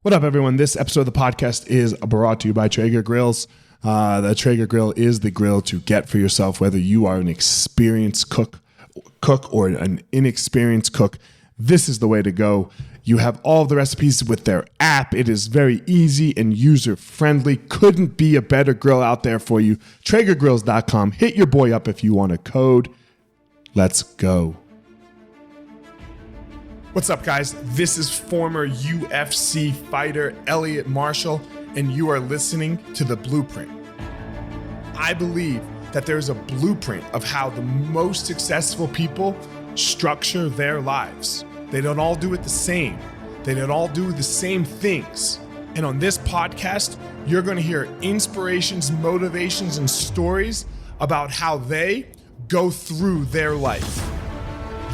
What up, everyone? This episode of the podcast is brought to you by Traeger Grills. The Traeger Grill is the grill to get for yourself, whether you are an experienced cook or an inexperienced cook. This is the way to go. You have all of the recipes with their app. It is very easy and user-friendly. Couldn't be a better grill out there for you. TraegerGrills.com. Hit your boy up if you want a code. Let's go. What's up, guys? This is former UFC fighter Elliot Marshall, and you are listening to The Blueprint. I believe that there's a blueprint of how the most successful people structure their lives. They don't all do it the same. They don't all do the same things. And on this podcast, you're going to hear inspirations, motivations, and stories about how they go through their life.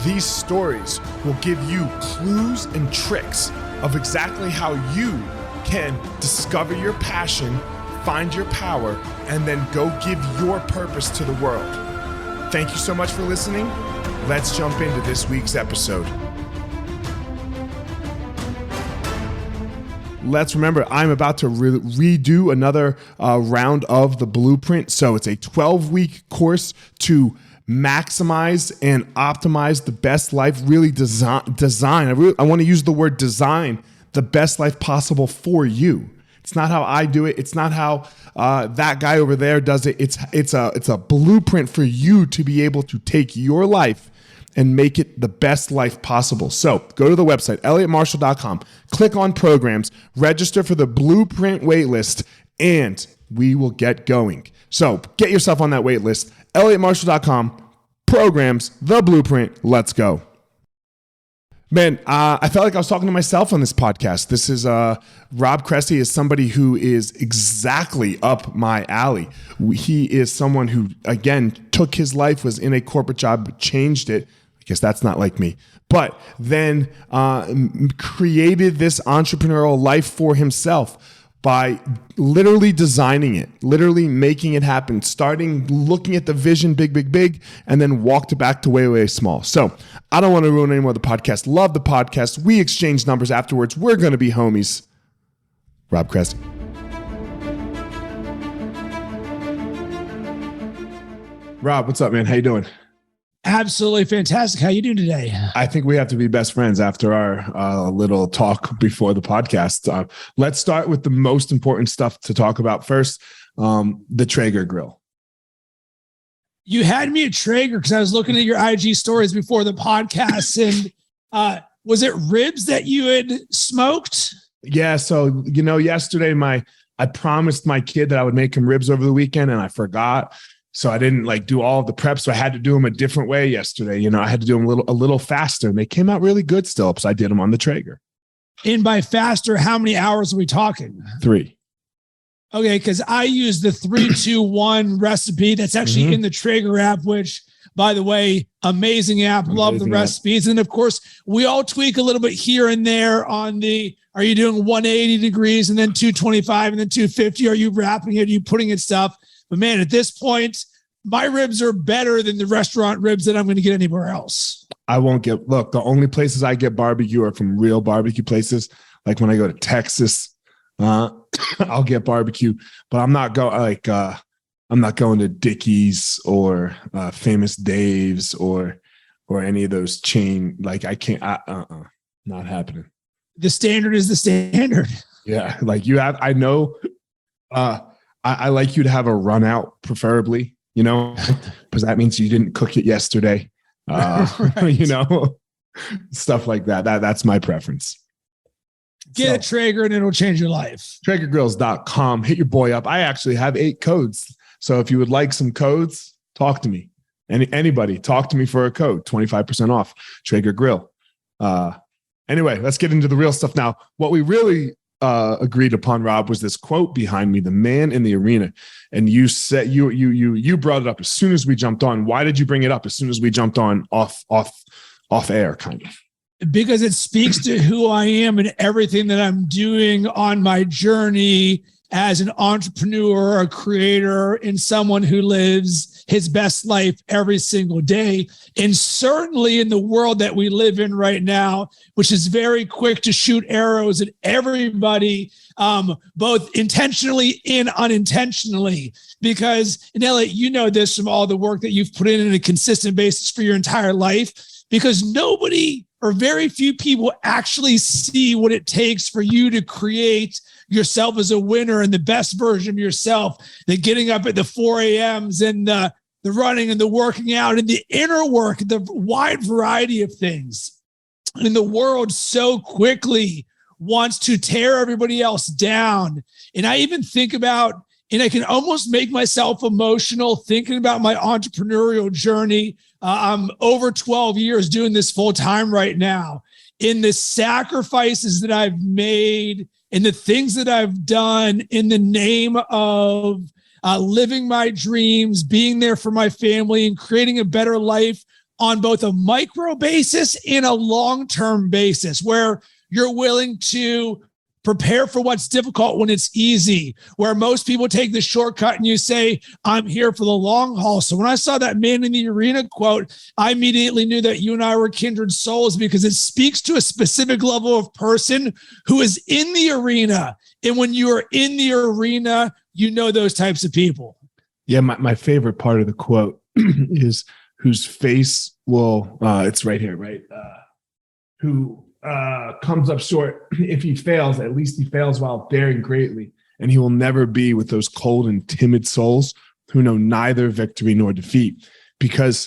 These stories will give you clues and tricks of exactly how you can discover your passion, find your power, and then go give your purpose to the world. Thank you so much for listening. Let's jump into this week's episode. Let's remember, I'm about to redo another round of the Blueprint. So it's a 12-week course to maximize and optimize the best life, really design. I want to use the word design the best life possible for you. It's not how I do it. It's not how that guy over there does it. It's a blueprint for you to be able to take your life and make it the best life possible. So go to the website, elliottmarshall.com, click on programs, register for the Blueprint waitlist, and we will get going. So get yourself on that waitlist, elliottmarshall.com, programs, the Blueprint, let's go. Man, I felt like I was talking to myself on this podcast. This is Rob Cressy is somebody who is exactly up my alley. He is someone who, again, took his life, was in a corporate job, changed it. I guess that's not like me. But then created this entrepreneurial life for himself by literally designing it, literally making it happen, starting looking at the vision big, and then walked it back to way small. So I don't want to ruin any more of the podcast. Love the podcast. We exchange numbers afterwards. We're going to be homies. Rob Cressy. Rob, what's up, man? How you doing? Absolutely fantastic. How you doing today? I think we have to be best friends after our little talk before the podcast. Let's start with the most important stuff to talk about first, the Traeger grill. You had me at Traeger because I was looking at your IG stories before the podcast. And was it ribs that you had smoked? Yeah. So, yesterday I promised my kid that I would make him ribs over the weekend, and I forgot. So I didn't do all of the prep. So I had to do them a different way yesterday. I had to do them a little faster, and they came out really good still. So I did them on the Traeger. And by faster, how many hours are we talking? 3. Okay. Cause I use the 3-2-1 recipe that's actually in the Traeger app, which, by the way, amazing app. Love the recipes. And of course we all tweak a little bit here and there on are you doing 180 degrees and then 225 and then 250? Are you wrapping it? Are you putting it stuff? But man, at this point, my ribs are better than the restaurant ribs that I'm going to get anywhere else. The only places I get barbecue are from real barbecue places. Like when I go to Texas, I'll get barbecue, but I'm not going to Dickie's or Famous Dave's or any of those chain. I can't, not happening. The standard is the standard. Yeah. I know, I like you to have a run out, preferably, because that means you didn't cook it yesterday. Stuff like that. That's my preference. Get a Traeger and it'll change your life. TraegerGrills.com. Hit your boy up. I actually have 8 codes. So if you would like some codes, talk to me. Anybody, talk to me for a code, 25% off Traeger Grill. Anyway, let's get into the real stuff now. What we really agreed upon, Rob, was this quote behind me, the man in the arena. And you said you brought it up as soon as we jumped on. Why did you bring it up as soon as we jumped on off air, kind of? Because it speaks to who I am and everything that I'm doing on my journey as an entrepreneur, a creator, and someone who lives his best life every single day. And certainly in the world that we live in right now, which is very quick to shoot arrows at everybody, both intentionally and unintentionally. Because, Nelly, you know this from all the work that you've put in on a consistent basis for your entire life, because nobody or very few people actually see what it takes for you to create yourself as a winner and the best version of yourself, that getting up at the 4 a.m.s and the running and the working out and the inner work, the wide variety of things. And the world so quickly wants to tear everybody else down. And I even think about, and I can almost make myself emotional thinking about my entrepreneurial journey. I'm over 12 years doing this full time right now. In the sacrifices that I've made and the things that I've done in the name of living my dreams, being there for my family, and creating a better life on both a micro basis and a long-term basis, where you're willing to prepare for what's difficult when it's easy, where most people take the shortcut and you say, I'm here for the long haul. So when I saw that man in the arena quote, I immediately knew that you and I were kindred souls, because it speaks to a specific level of person who is in the arena. And when you are in the arena, you know those types of people. Yeah, my favorite part of the quote is whose face will, it's right here, right? Who comes up short. If he fails, at least he fails while daring greatly. And he will never be with those cold and timid souls who know neither victory nor defeat. Because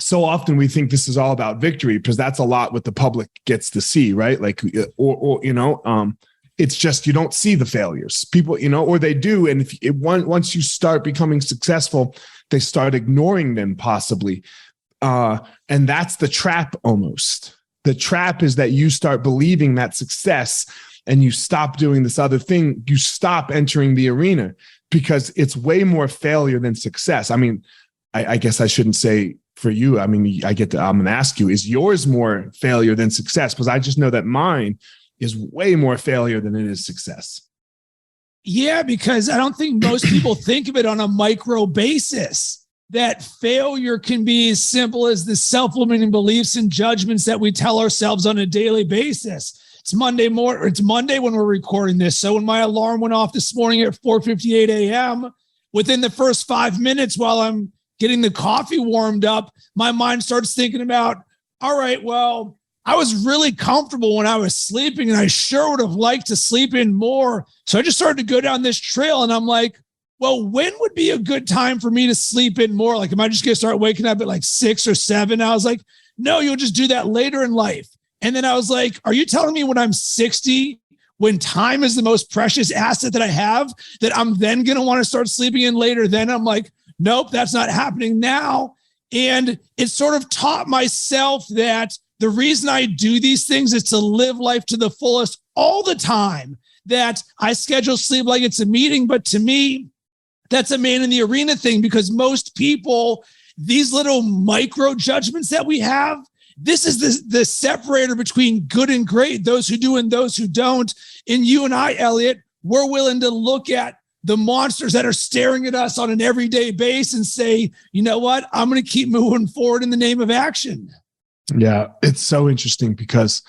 so often we think this is all about victory, because that's a lot what the public gets to see, right? Like, or it's just, you don't see the failures. People, or they do. And once you start becoming successful, they start ignoring them possibly. And that's the trap almost. The trap is that you start believing that success and you stop doing this other thing. You stop entering the arena, because it's way more failure than success. I mean, I guess I shouldn't say for you. I mean, I'm going to ask you, is yours more failure than success? Because I just know that mine is way more failure than it is success. Yeah, because I don't think most people think of it on a micro basis. That failure can be as simple as the self-limiting beliefs and judgments that we tell ourselves on a daily basis. It's Monday when we're recording this. So when my alarm went off this morning at 4:58 a.m., within the first 5 minutes while I'm getting the coffee warmed up, my mind starts thinking about, all right, well, I was really comfortable when I was sleeping, and I sure would have liked to sleep in more. So I just started to go down this trail, and I'm like, well, when would be a good time for me to sleep in more? Like, am I just going to start waking up at like 6 or 7? I was like, no, you'll just do that later in life. And then I was like, are you telling me when I'm 60, when time is the most precious asset that I have, that I'm then going to want to start sleeping in later? Then I'm like, nope, that's not happening now. And it sort of taught myself that the reason I do these things is to live life to the fullest all the time, that I schedule sleep like it's a meeting. But to me, that's a man in the arena thing, because most people, these little micro judgments that we have, this is the separator between good and great, those who do and those who don't. And you and I, Elliot, we're willing to look at the monsters that are staring at us on an everyday basis and say, you know what, I'm going to keep moving forward in the name of action. Yeah, it's so interesting because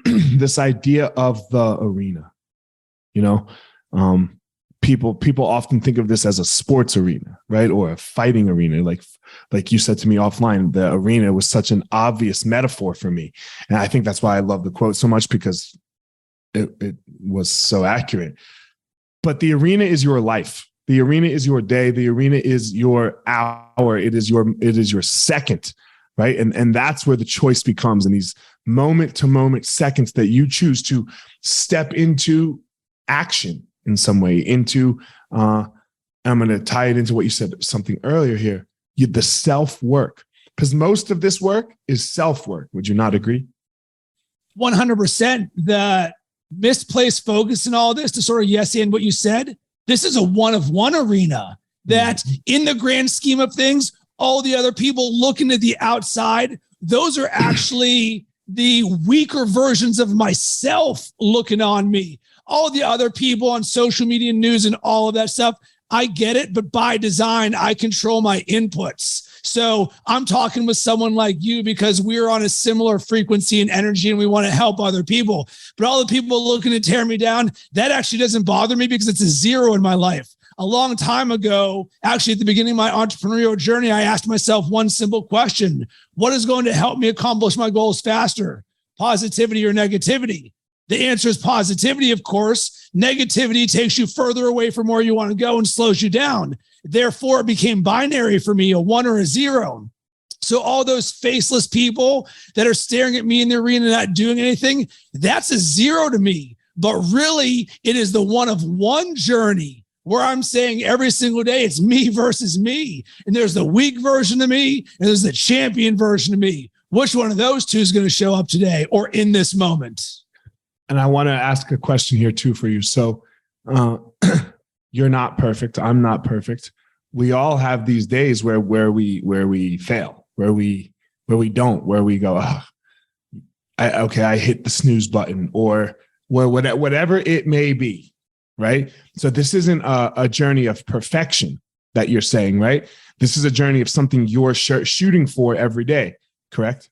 this idea of the arena, people often think of this as a sports arena, right? Or a fighting arena. Like you said to me offline, the arena was such an obvious metaphor for me. And I think that's why I love the quote so much, because it was so accurate. But the arena is your life. The arena is your day. The arena is your hour. It is your second, right? And that's where the choice becomes, in these moment to moment seconds that you choose to step into action in some way, into, I'm going to tie it into what you said something earlier here, the self-work, because most of this work is self-work. Would you not agree? 100%. The misplaced focus in all this, to sort of yes and what you said, this is a one-of-one arena that in the grand scheme of things, all the other people looking at the outside, those are actually the weaker versions of myself looking on me. All the other people on social media news and all of that stuff, I get it, but by design, I control my inputs. So I'm talking with someone like you because we're on a similar frequency and energy and we want to help other people. But all the people looking to tear me down, that actually doesn't bother me because it's a zero in my life. A long time ago, actually at the beginning of my entrepreneurial journey, I asked myself one simple question: what is going to help me accomplish my goals faster? Positivity or negativity? The answer is positivity, of course. Negativity takes you further away from where you want to go and slows you down. Therefore, it became binary for me, a 1 or a 0. So all those faceless people that are staring at me in the arena not doing anything, that's a 0 to me. But really, it is the 1 of 1 journey where I'm saying every single day, it's me versus me. And there's the weak version of me, and there's the champion version of me. Which one of those two is going to show up today or in this moment? And I want to ask a question here too for you. So you're not perfect. I'm not perfect. We all have these days where we fail, where we don't, where we go, I hit the snooze button, or whatever it may be, right? So this isn't a journey of perfection that you're saying, right? This is a journey of something you're shooting for every day, correct?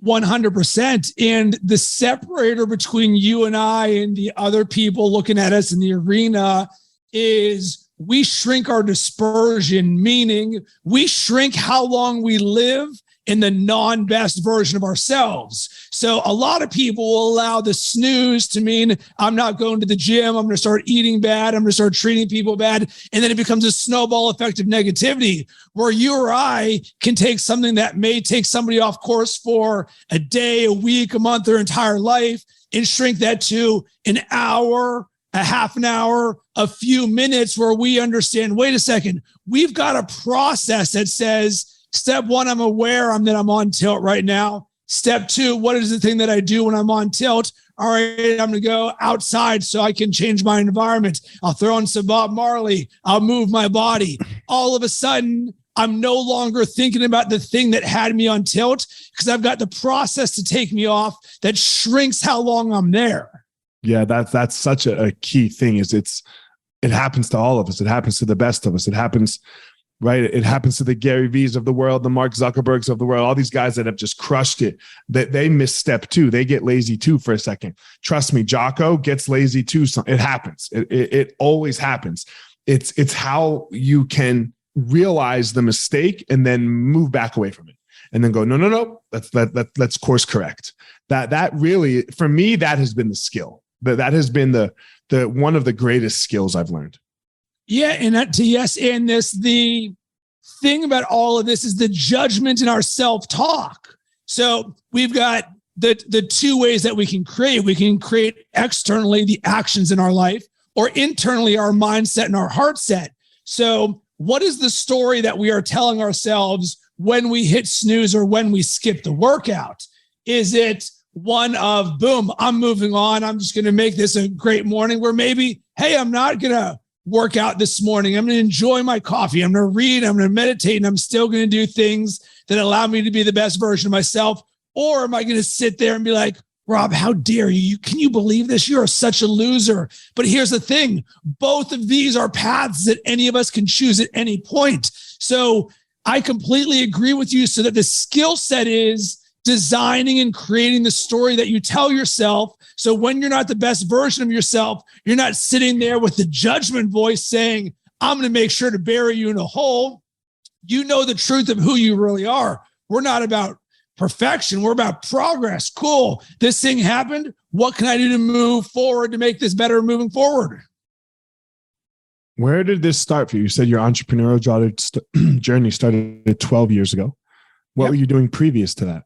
100%. And the separator between you and I and the other people looking at us in the arena is we shrink our dispersion, meaning we shrink how long we live in the non-best version of ourselves. So a lot of people will allow the snooze to mean I'm not going to the gym. I'm going to start eating bad. I'm going to start treating people bad. And then it becomes a snowball effect of negativity where you or I can take something that may take somebody off course for a day, a week, a month, their entire life and shrink that to an hour, a half an hour, a few minutes where we understand, wait a second, we've got a process that says, step 1, I'm aware that I'm on tilt right now. Step 2, what is the thing that I do when I'm on tilt? All right, I'm going to go outside so I can change my environment. I'll throw in some Bob Marley. I'll move my body. All of a sudden, I'm no longer thinking about the thing that had me on tilt because I've got the process to take me off that shrinks how long I'm there. Yeah, that's such a key thing. It happens to all of us. It happens to the best of us. It happens. Right. It happens to the Gary V's of the world, the Mark Zuckerbergs of the world, all these guys that have just crushed it, that they miss step 2. They get lazy too for a second. Trust me, Jocko gets lazy too. It happens. It always happens. It's how you can realize the mistake and then move back away from it and then go, no. Let's course correct. That really, for me, that has been the skill. That has been the one of the greatest skills I've learned. Yeah, and the thing about all of this is the judgment in our self-talk. So we've got the 2 ways that we can create. We can create externally the actions in our life, or internally our mindset and our heart set. So what is the story that we are telling ourselves when we hit snooze or when we skip the workout? Is it one of, boom, I'm moving on. I'm just going to make this a great morning, where maybe, hey, I'm not going to work out this morning. I'm going to enjoy my coffee. I'm going to read. I'm going to meditate. And I'm still going to do things that allow me to be the best version of myself. Or am I going to sit there and be like, Rob, how dare you? Can you believe this? You're such a loser. But here's the thing. Both of these are paths that any of us can choose at any point. So I completely agree with you. So that the skill set is designing and creating the story that you tell yourself. So when you're not the best version of yourself, you're not sitting there with the judgment voice saying, I'm going to make sure to bury you in a hole. You know the truth of who you really are. We're not about perfection. We're about progress. Cool. This thing happened. What can I do to move forward to make this better moving forward? Where did this start for you? You said your entrepreneurial journey started 12 years ago. What were you doing previous to that?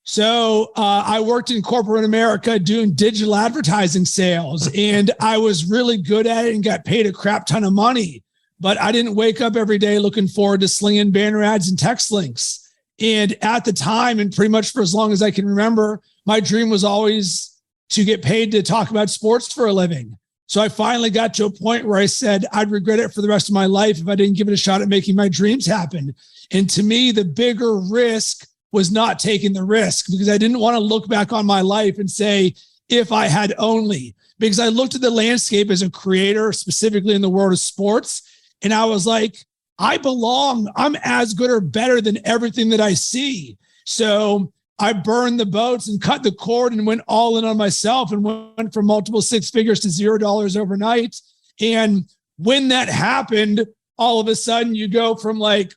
So I worked in corporate America doing digital advertising sales, and I was really good at it and got paid a crap ton of money. But I didn't wake up every day looking forward to slinging banner ads and text links. And at the time, and pretty much for as long as I can remember, my dream was always to get paid to talk about sports for a living. So I finally got to a point where I said I'd regret it for the rest of my life if I didn't give it a shot at making my dreams happen. And to me, the bigger risk was not taking the risk because I didn't want to look back on my life and say, if I had only, because I looked at the landscape as a creator, specifically in the world of sports. And I was like, I belong. I'm as good or better than everything that I see. So I burned the boats and cut the cord and went all in on myself and went from multiple six figures to $0 overnight. And when that happened, all of a sudden you go from like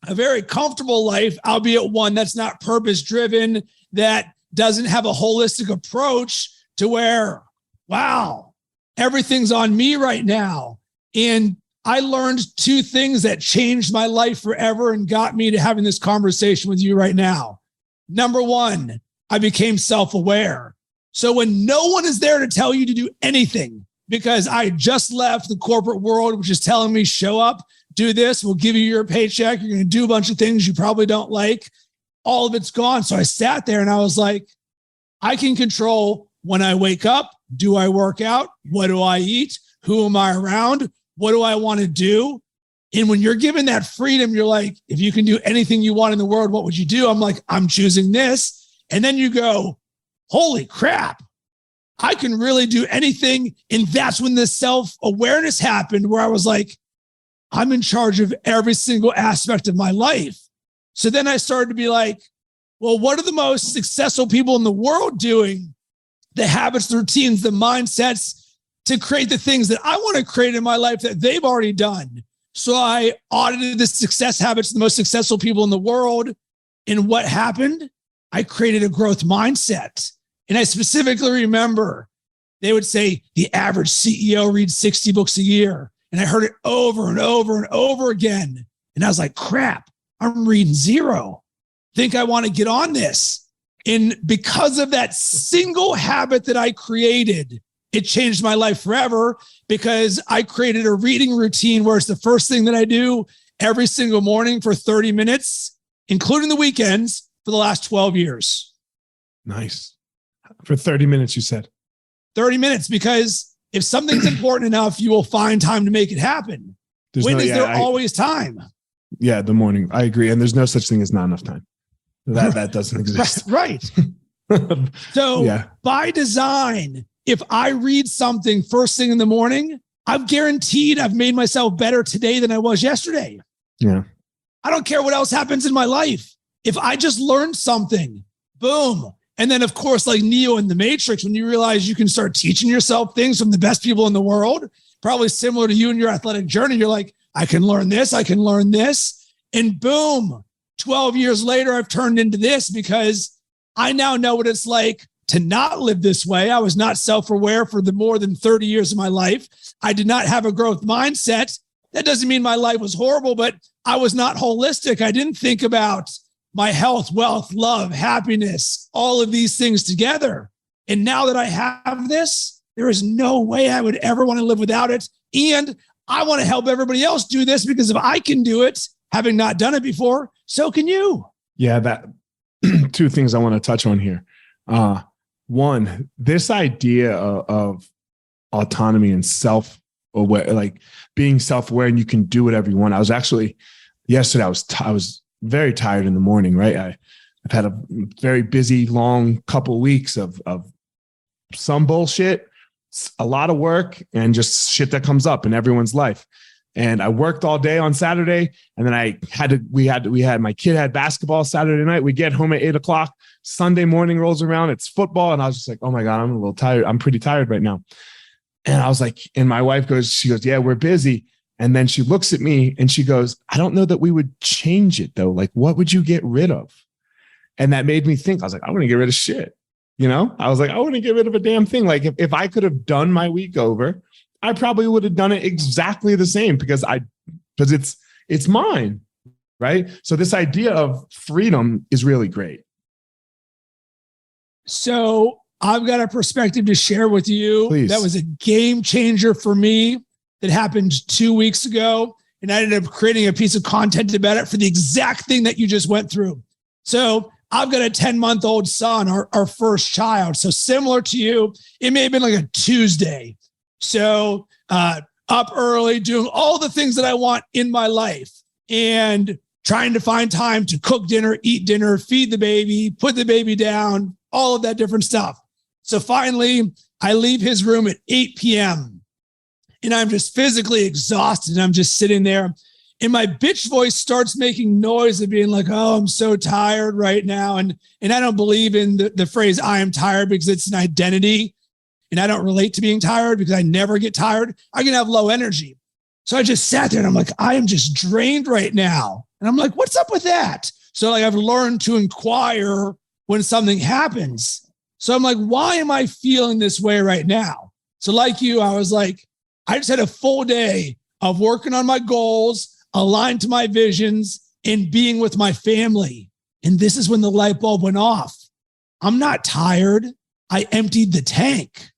a very comfortable life, albeit one that's not purpose driven, that doesn't have a holistic approach, to where, wow, everything's on me right now. And I learned two things that changed my life forever and got me to having this conversation with you right now. Number one, I became self-aware. So when no one is there to tell you to do anything, because I just left the corporate world, which is telling me, show up, do this, we'll give you your paycheck, you're going to do a bunch of things you probably don't like. All of it's gone. So I sat there and I was like, I can control when I wake up. Do I work out? What do I eat? Who am I around? What do I want to do? And when you're given that freedom, you're like, if you can do anything you want in the world, what would you do? I'm like, I'm choosing this. And then you go, holy crap, I can really do anything. And that's when the self-awareness happened, where I was like, I'm in charge of every single aspect of my life. So then I started to be like, well, what are the most successful people in the world doing? The habits, the routines, the mindsets to create the things that I want to create in my life that they've already done. So I audited the success habits of the most successful people in the world. And what happened? I created a growth mindset. And I specifically remember they would say the average CEO reads 60 books a year. And I heard it over and over and over again. And I was like, crap, I'm reading zero. Think I want to get on this. And because of that single habit that I created, it changed my life forever, because I created a reading routine where it's the first thing that I do every single morning for 30 minutes, including the weekends, for the last 12 years. Nice. For 30 minutes, you said. 30 minutes, because if something's important enough, you will find time to make it happen. When is there always time? Yeah, the morning. I agree. And there's no such thing as not enough time. That doesn't exist. Right. So by design, if I read something first thing in the morning, I'm guaranteed I've made myself better today than I was yesterday. Yeah. I don't care what else happens in my life. If I just learned something, boom. And then, of course, like Neo in the Matrix, when you realize you can start teaching yourself things from the best people in the world, probably similar to you and your athletic journey, you're like, I can learn this, I can learn this. And boom, 12 years later, I've turned into this, because I now know what it's like to not live this way. I was not self-aware for the more than 30 years of my life. I did not have a growth mindset. That doesn't mean my life was horrible, but I was not holistic. I didn't think about my health, wealth, love, happiness, all of these things together. And now that I have this, there is no way I would ever want to live without it. And I want to help everybody else do this, because if I can do it, having not done it before, so can you. Yeah, that two things I want to touch on here. One, this idea of autonomy and self-aware, like being self-aware and you can do whatever you want. I was actually, yesterday, I was very tired in the morning, right? I've had a very busy, long couple weeks of some bullshit, a lot of work, and just shit that comes up in everyone's life. And I worked all day on Saturday, and then we had my kid had basketball Saturday night. We get home at 8:00. Sunday morning rolls around, it's football, and I was just like, oh my God, I'm a little tired. I'm pretty tired right now. And I was like, and my wife she goes, yeah, we're busy. And then she looks at me and she goes, I don't know that we would change it though. Like, what would you get rid of? And that made me think. I was like, I want to get rid of shit. I was like, I want to get rid of a damn thing. Like if I could have done my week over, I probably would have done it exactly the same, because it's mine. Right. So this idea of freedom is really great. So I've got a perspective to share with you. Please. That was a game changer for me. That happened 2 weeks ago. And I ended up creating a piece of content about it for the exact thing that you just went through. So I've got a 10-month-old son, our first child. So similar to you, it may have been like a Tuesday. So up early, doing all the things that I want in my life. And trying to find time to cook dinner, eat dinner, feed the baby, put the baby down, all of that different stuff. So finally, I leave his room at 8 p.m. and I'm just physically exhausted. I'm just sitting there and my bitch voice starts making noise of being like, oh, I'm so tired right now. And I don't believe in the phrase I am tired because it's an identity. And I don't relate to being tired because I never get tired. I can have low energy. So I just sat there and I'm like, I am just drained right now. And I'm like, what's up with that? So like I've learned to inquire when something happens. So I'm like, why am I feeling this way right now? So like you, I was like, I just had a full day of working on my goals, aligned to my visions, and being with my family. And this is when the light bulb went off. I'm not tired. I emptied the tank.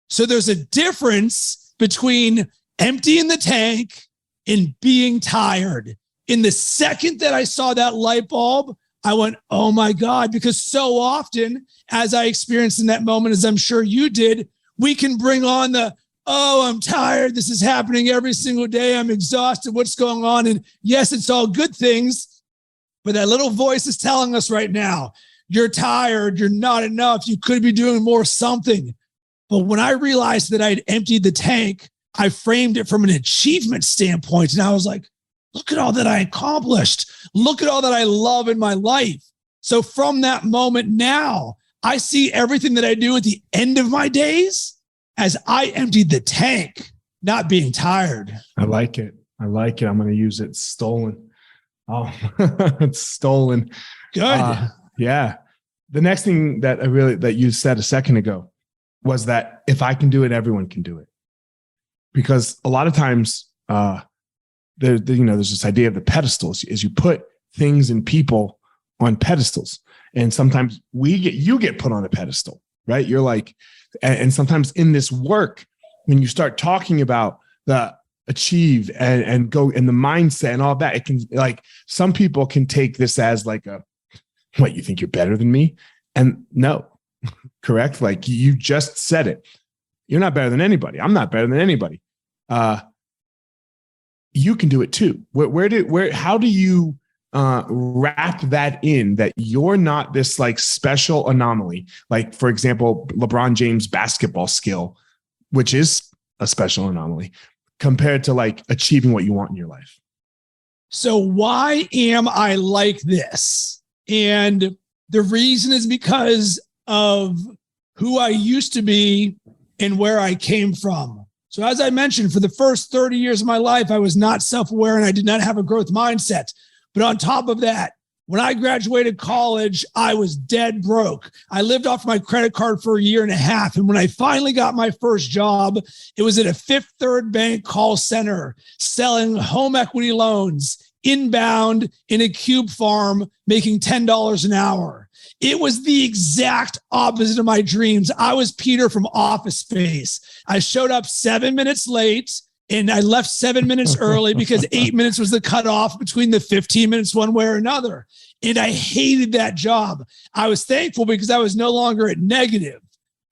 So there's a difference between emptying the tank and being tired. In the second that I saw that light bulb, I went, oh my God, because so often, as I experienced in that moment, as I'm sure you did, we can bring on the, oh, I'm tired. This is happening every single day. I'm exhausted. What's going on? And yes, it's all good things, but that little voice is telling us right now, you're tired. You're not enough. You could be doing more something. But when I realized that I'd emptied the tank, I framed it from an achievement standpoint. And I was like, look at all that I accomplished. Look at all that I love in my life. So from that moment now, I see everything that I do at the end of my days as I emptied the tank, not being tired. I like it. I'm going to use it. Stolen. Oh, it's stolen. Good. Yeah. The next thing that you said a second ago was that if I can do it, everyone can do it. Because a lot of times, there's this idea of the pedestals is you put things and people on pedestals. And sometimes you get put on a pedestal, right? You're like, and sometimes in this work, when you start talking about the achieve and go and the mindset and all that, it can, like, some people can take this as like what, you think you're better than me? And no, correct? Like you just said it. You're not better than anybody. I'm not better than anybody. You can do it too. How do you wrap that in, that you're not this like special anomaly? Like, for example, LeBron James' basketball skill, which is a special anomaly compared to like achieving what you want in your life. So why am I like this? And the reason is because of who I used to be and where I came from. So as I mentioned, for the first 30 years of my life, I was not self-aware and I did not have a growth mindset. But on top of that, when I graduated college, I was dead broke. I lived off my credit card for a year and a half. And when I finally got my first job, it was at a Fifth Third Bank call center selling home equity loans inbound in a cube farm, making $10 an hour. It was the exact opposite of my dreams. I was Peter from Office Space. I showed up 7 minutes late and I left 7 minutes early because 8 minutes was the cutoff between the 15 minutes one way or another. And I hated that job. I was thankful because I was no longer at negative,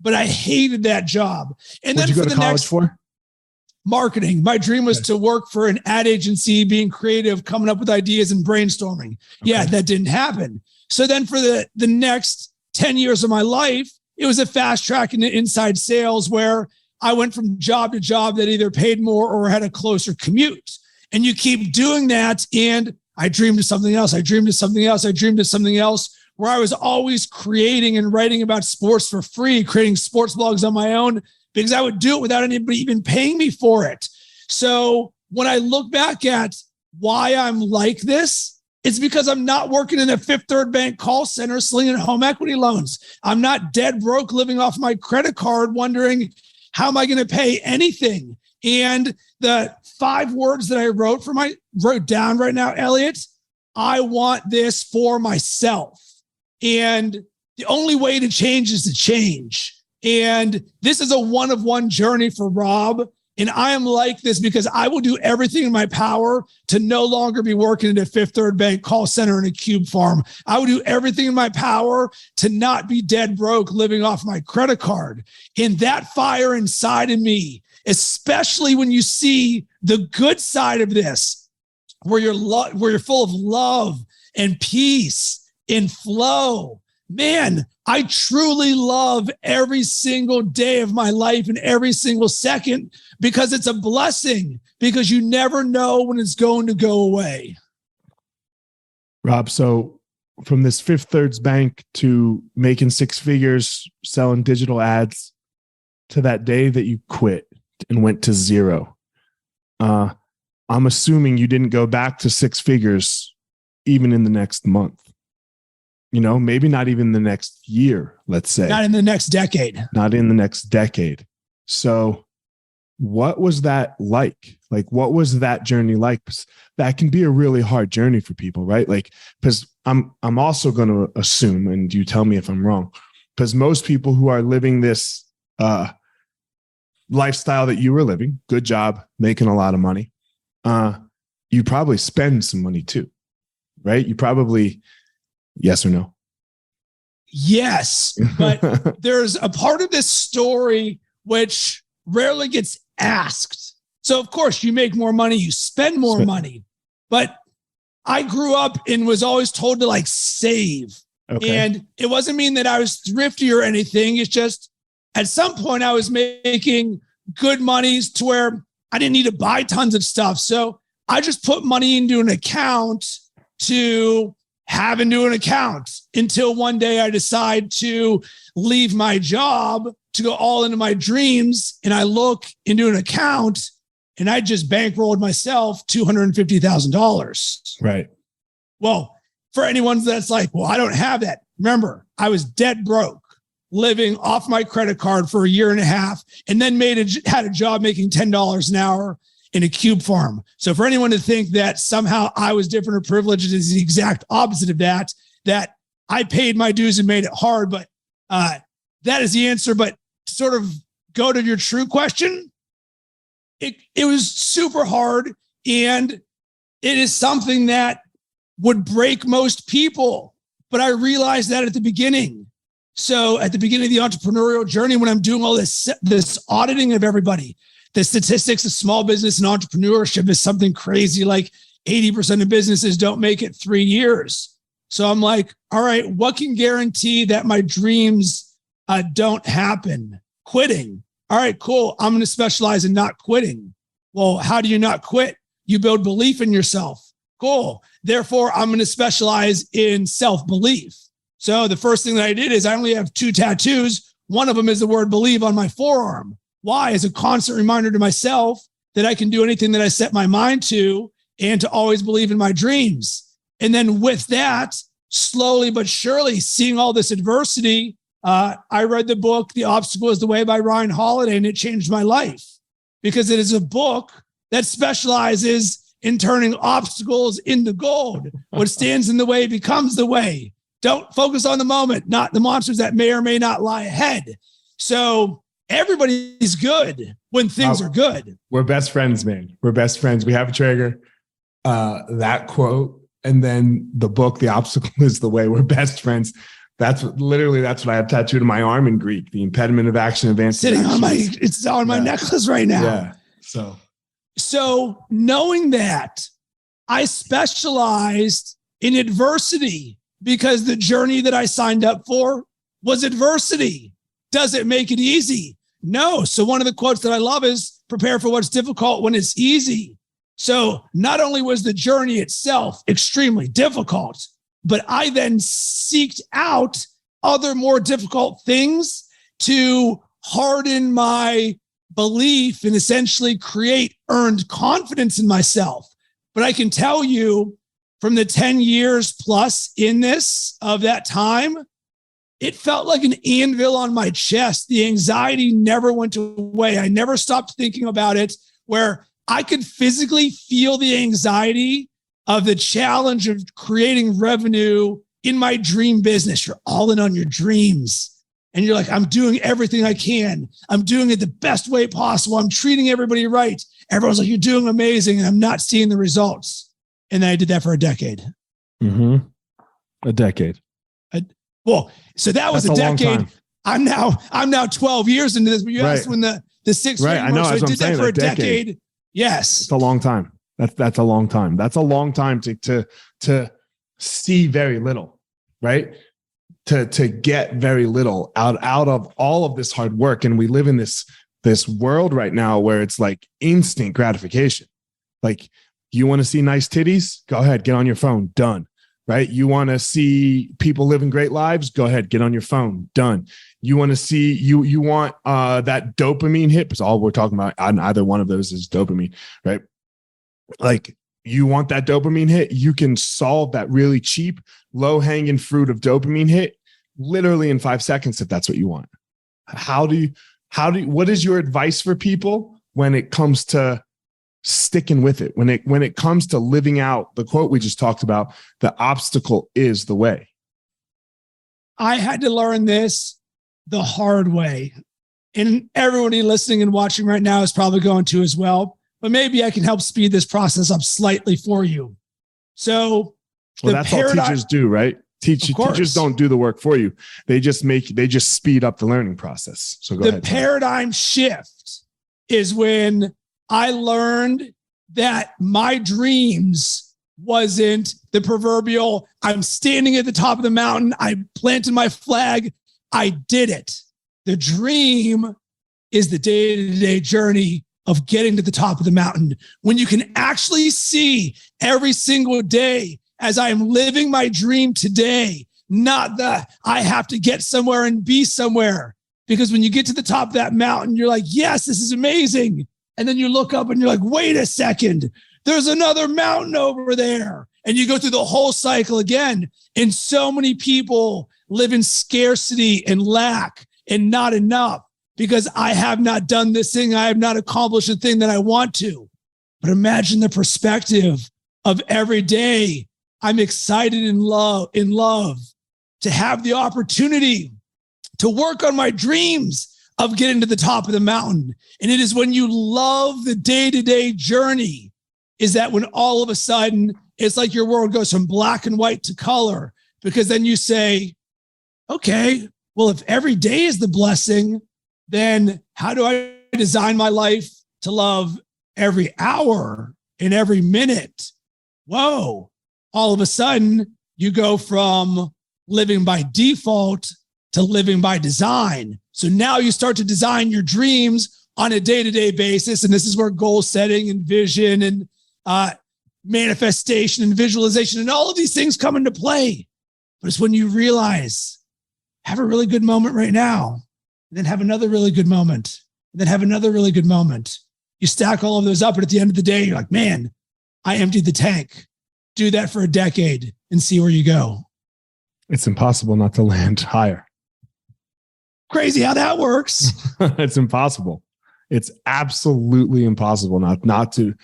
but I hated that job. And What'd then you go to college for? Marketing. My dream was to work for an ad agency, being creative, coming up with ideas and brainstorming. Okay. Yeah, that didn't happen. So then for the next 10 years of my life, it was a fast track into inside sales where I went from job to job that either paid more or had a closer commute. And you keep doing that. And I dreamed of something else. I dreamed of something else. I dreamed of something else, where I was always creating and writing about sports for free, creating sports blogs on my own, because I would do it without anybody even paying me for it. So when I look back at why I'm like this, it's because I'm not working in a Fifth Third Bank call center slinging home equity loans. I'm not dead broke living off my credit card wondering, how am I going to pay anything? And the 5 words that I wrote down right now, Elliot, I want this for myself. And the only way to change is to change. And this is a one-of-one journey for Rob. And I am like this because I will do everything in my power to no longer be working at a Fifth Third Bank call center in a cube farm. I will do everything in my power to not be dead broke living off my credit card. And that fire inside of me, especially when you see the good side of this, where you're full of love and peace and flow. Man, I truly love every single day of my life and every single second because it's a blessing, because you never know when it's going to go away. Rob, so from this Fifth Third's Bank to making six figures, selling digital ads, to that day that you quit and went to zero, I'm assuming you didn't go back to six figures even in the next month. You know, maybe not even the next year, let's say. Not in the next decade. Not in the next decade. So what was that like? Like, what was that journey like? That can be a really hard journey for people, right? Like, because I'm also going to assume, and you tell me if I'm wrong, because most people who are living this lifestyle that you were living, good job, making a lot of money, you probably spend some money too, right? You probably, yes or no? Yes, but there's a part of this story which rarely gets asked. So of course you make more money, you spend more money, but I grew up and was always told to like save. Okay. And it wasn't mean that I was thrifty or anything. It's just at some point I was making good monies to where I didn't need to buy tons of stuff. So I just put money into an account to have into an account until one day I decide to leave my job to go all into my dreams. And I look into an account and I just bankrolled myself $250,000. Right. Well, for anyone that's like, well, I don't have that. Remember, I was dead broke, living off my credit card for a year and a half, and then had a job making $10 an hour in a cube farm. So for anyone to think that somehow I was different or privileged is the exact opposite of that I paid my dues and made it hard. But that is the answer. But to sort of go to your true question, it was super hard. And it is something that would break most people. But I realized that at the beginning. So at the beginning of the entrepreneurial journey, when I'm doing all this auditing of everybody, the statistics of small business and entrepreneurship is something crazy. Like 80% of businesses don't make it 3 years. So I'm like, all right, what can guarantee that my dreams don't happen? Quitting. All right, cool. I'm going to specialize in not quitting. Well, how do you not quit? You build belief in yourself. Cool. Therefore, I'm going to specialize in self-belief. So the first thing that I did is I only have 2 tattoos. One of them is the word believe on my forearm. Why? As a constant reminder to myself that I can do anything that I set my mind to and to always believe in my dreams. And then with that, slowly but surely seeing all this adversity, I read the book, The Obstacle is the Way by Ryan Holiday, and it changed my life because it is a book that specializes in turning obstacles into gold. What stands in the way becomes the way. Don't focus on the moment, not the monsters that may or may not lie ahead. So everybody's good when things are good. We're best friends, man. We're best friends. We have a trigger, that quote, and then the book, The Obstacle is the Way. We're best friends. That's what I have tattooed on my arm in Greek. The impediment of action, advancing. It's on my necklace right now. Yeah. So knowing that, I specialized in adversity because the journey that I signed up for was adversity. Does it make it easy? No. So one of the quotes that I love is prepare for what's difficult when it's easy. So not only was the journey itself extremely difficult, but I then seeked out other more difficult things to harden my belief and essentially create earned confidence in myself. But I can tell you from the 10 years plus in this of that time, it felt like an anvil on my chest. The anxiety never went away. I never stopped thinking about it, where I could physically feel the anxiety of the challenge of creating revenue in my dream business. You're all in on your dreams. And you're like, I'm doing everything I can. I'm doing it the best way possible. I'm treating everybody right. Everyone's like, you're doing amazing. And I'm not seeing the results. And then I did that for a decade. Mm-hmm. A decade. So that was a decade. I'm now 12 years into this, but you asked when the 6 right. I know. So I did that for a decade. Yes. It's a long time. That's a long time. That's a long time to see very little, right? To get very little out of all of this hard work. And we live in this world right now where it's like instant gratification. Like, you want to see nice titties? Go ahead, get on your phone, done. Right? You want to see people living great lives? Go ahead, get on your phone, done. You want to see you want that dopamine hit, because all we're talking about on either one of those is dopamine, right? Like, you want that dopamine hit, you can solve that really cheap, low-hanging fruit of dopamine hit literally in 5 seconds if that's what you want. What is your advice for people when it comes to sticking with it? When it comes to living out the quote we just talked about, the obstacle is the way. I had to learn this the hard way. And everybody listening and watching right now is probably going to as well. But maybe I can help speed this process up slightly for you. So, that's all teachers do, right? Teachers don't do the work for you. They just speed up the learning process. So go ahead. The paradigm shift is when I learned that my dreams wasn't the proverbial, I'm standing at the top of the mountain, I planted my flag, I did it. The dream is the day-to-day journey of getting to the top of the mountain, when you can actually see every single day as I am living my dream today, not the I have to get somewhere and be somewhere. Because when you get to the top of that mountain, you're like, yes, this is amazing. And then you look up and you're like, wait a second, there's another mountain over there. And you go through the whole cycle again. And so many people live in scarcity and lack and not enough, because I have not done this thing. I have not accomplished the thing that I want to. But imagine the perspective of every day I'm excited in love to have the opportunity to work on my dreams of getting to the top of the mountain. And it is when you love the day-to-day journey, is that when all of a sudden it's like your world goes from black and white to color, because then you say, okay, well, if every day is the blessing, then how do I design my life to love every hour and every minute? Whoa. All of a sudden, you go from living by default to living by design. So now you start to design your dreams on a day-to-day basis. And this is where goal setting and vision and manifestation and visualization and all of these things come into play. But it's when you realize, have a really good moment right now, and then have another really good moment, and then have another really good moment. You stack all of those up, and at the end of the day, you're like, man, I emptied the tank. Do that for a decade and see where you go. It's impossible not to land higher. Crazy how that works. It's impossible. It's absolutely impossible not to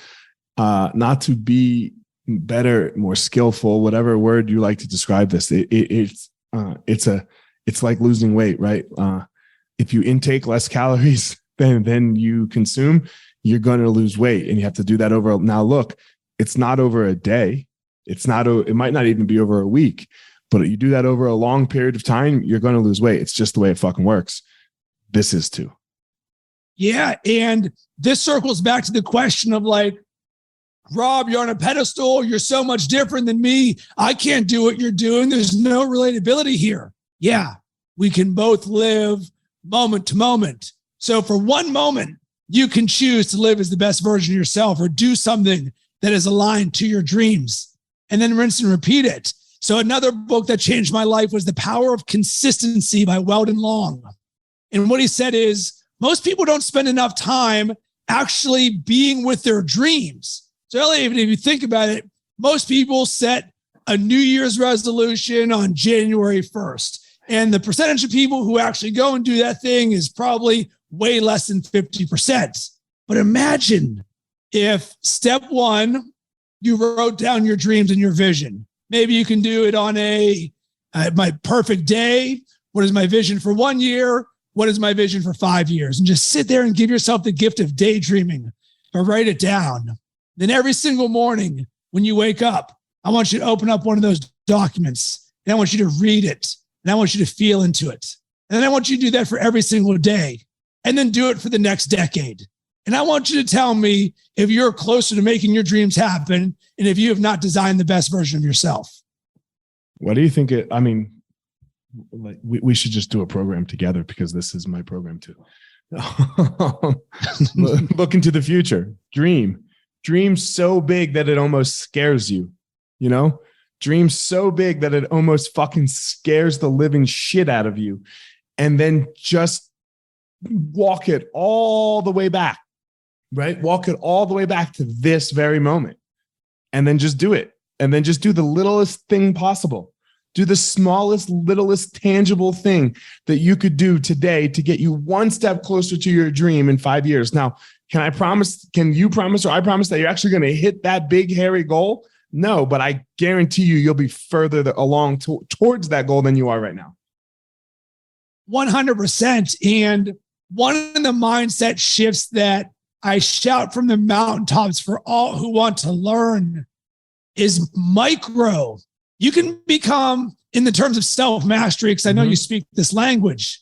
be better, more skillful, whatever word you like to describe this. It's like losing weight, right? If you intake less calories than you consume, you're going to lose weight, and you have to do that over. Now, look, it's not over a day. It might not even be over a week, but you do that over a long period of time, you're going to lose weight. It's just the way it fucking works. This is too. Yeah. And this circles back to the question of like, Rob, you're on a pedestal. You're so much different than me. I can't do what you're doing. There's no relatability here. Yeah. We can both live moment to moment. So for one moment, you can choose to live as the best version of yourself or do something that is aligned to your dreams, and then rinse and repeat it. So another book that changed my life was The Power of Consistency by Weldon Long. And what he said is, most people don't spend enough time actually being with their dreams. So even if you think about it, most people set a New Year's resolution on January 1st. And the percentage of people who actually go and do that thing is probably way less than 50%. But imagine if step one, you wrote down your dreams and your vision. Maybe you can do it on my perfect day. What is my vision for 1 year? What is my vision for 5 years? And just sit there and give yourself the gift of daydreaming, or write it down. Then every single morning when you wake up, I want you to open up one of those documents, and I want you to read it, and I want you to feel into it. And then I want you to do that for every single day, and then do it for the next decade. And I want you to tell me if you're closer to making your dreams happen and if you have not designed the best version of yourself. What do you think? We should just do a program together because this is my program too. Look into the future. Dream so big that it almost scares you. Dream so big that it almost fucking scares the living shit out of you. And then just walk it all the way back, right? Walk it all the way back to this very moment. And then just do it. And then just do the littlest thing possible. Do the smallest, littlest tangible thing that you could do today to get you one step closer to your dream in 5 years. Now, can you promise, or I promise that you're actually going to hit that big, hairy goal? No, but I guarantee you'll be further along towards that goal than you are right now. 100%. And one of the mindset shifts that I shout from the mountaintops for all who want to learn is micro. You can become, in the terms of self-mastery, because I know you speak this language,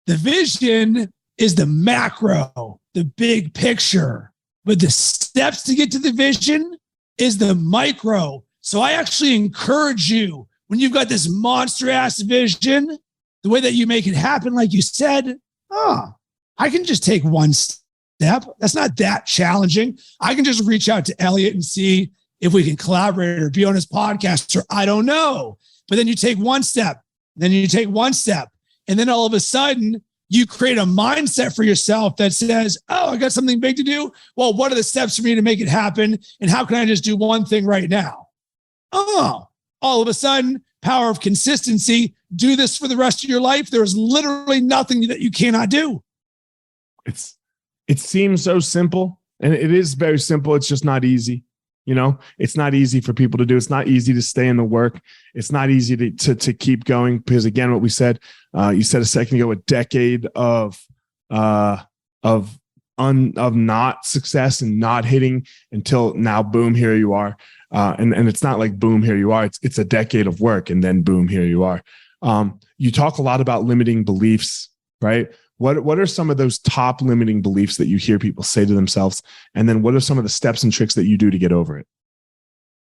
the vision is the macro, the big picture, but the steps to get to the vision is the micro. So I actually encourage you, when you've got this monster ass vision, the way that you make it happen, like you said, I can just take one step. That's not that challenging. I can just reach out to Elliot and see if we can collaborate or be on his podcast, or I don't know. But then you take one step, then you take one step, and then all of a sudden you create a mindset for yourself that says, I got something big to do. Well, what are the steps for me to make it happen? And how can I just do one thing right now? All of a sudden, power of consistency, do this for the rest of your life. There's literally nothing that you cannot do. It seems so simple, and it is very simple. It's just not easy. It's not easy for people to do. It's not easy to stay in the work. It's not easy to keep going because, again, what we said, you said a second ago, a decade of not success and not hitting until now, boom, here you are. And it's not like boom, here you are. It's a decade of work and then boom, here you are. You talk a lot about limiting beliefs, right? What are some of those top limiting beliefs that you hear people say to themselves? And then what are some of the steps and tricks that you do to get over it?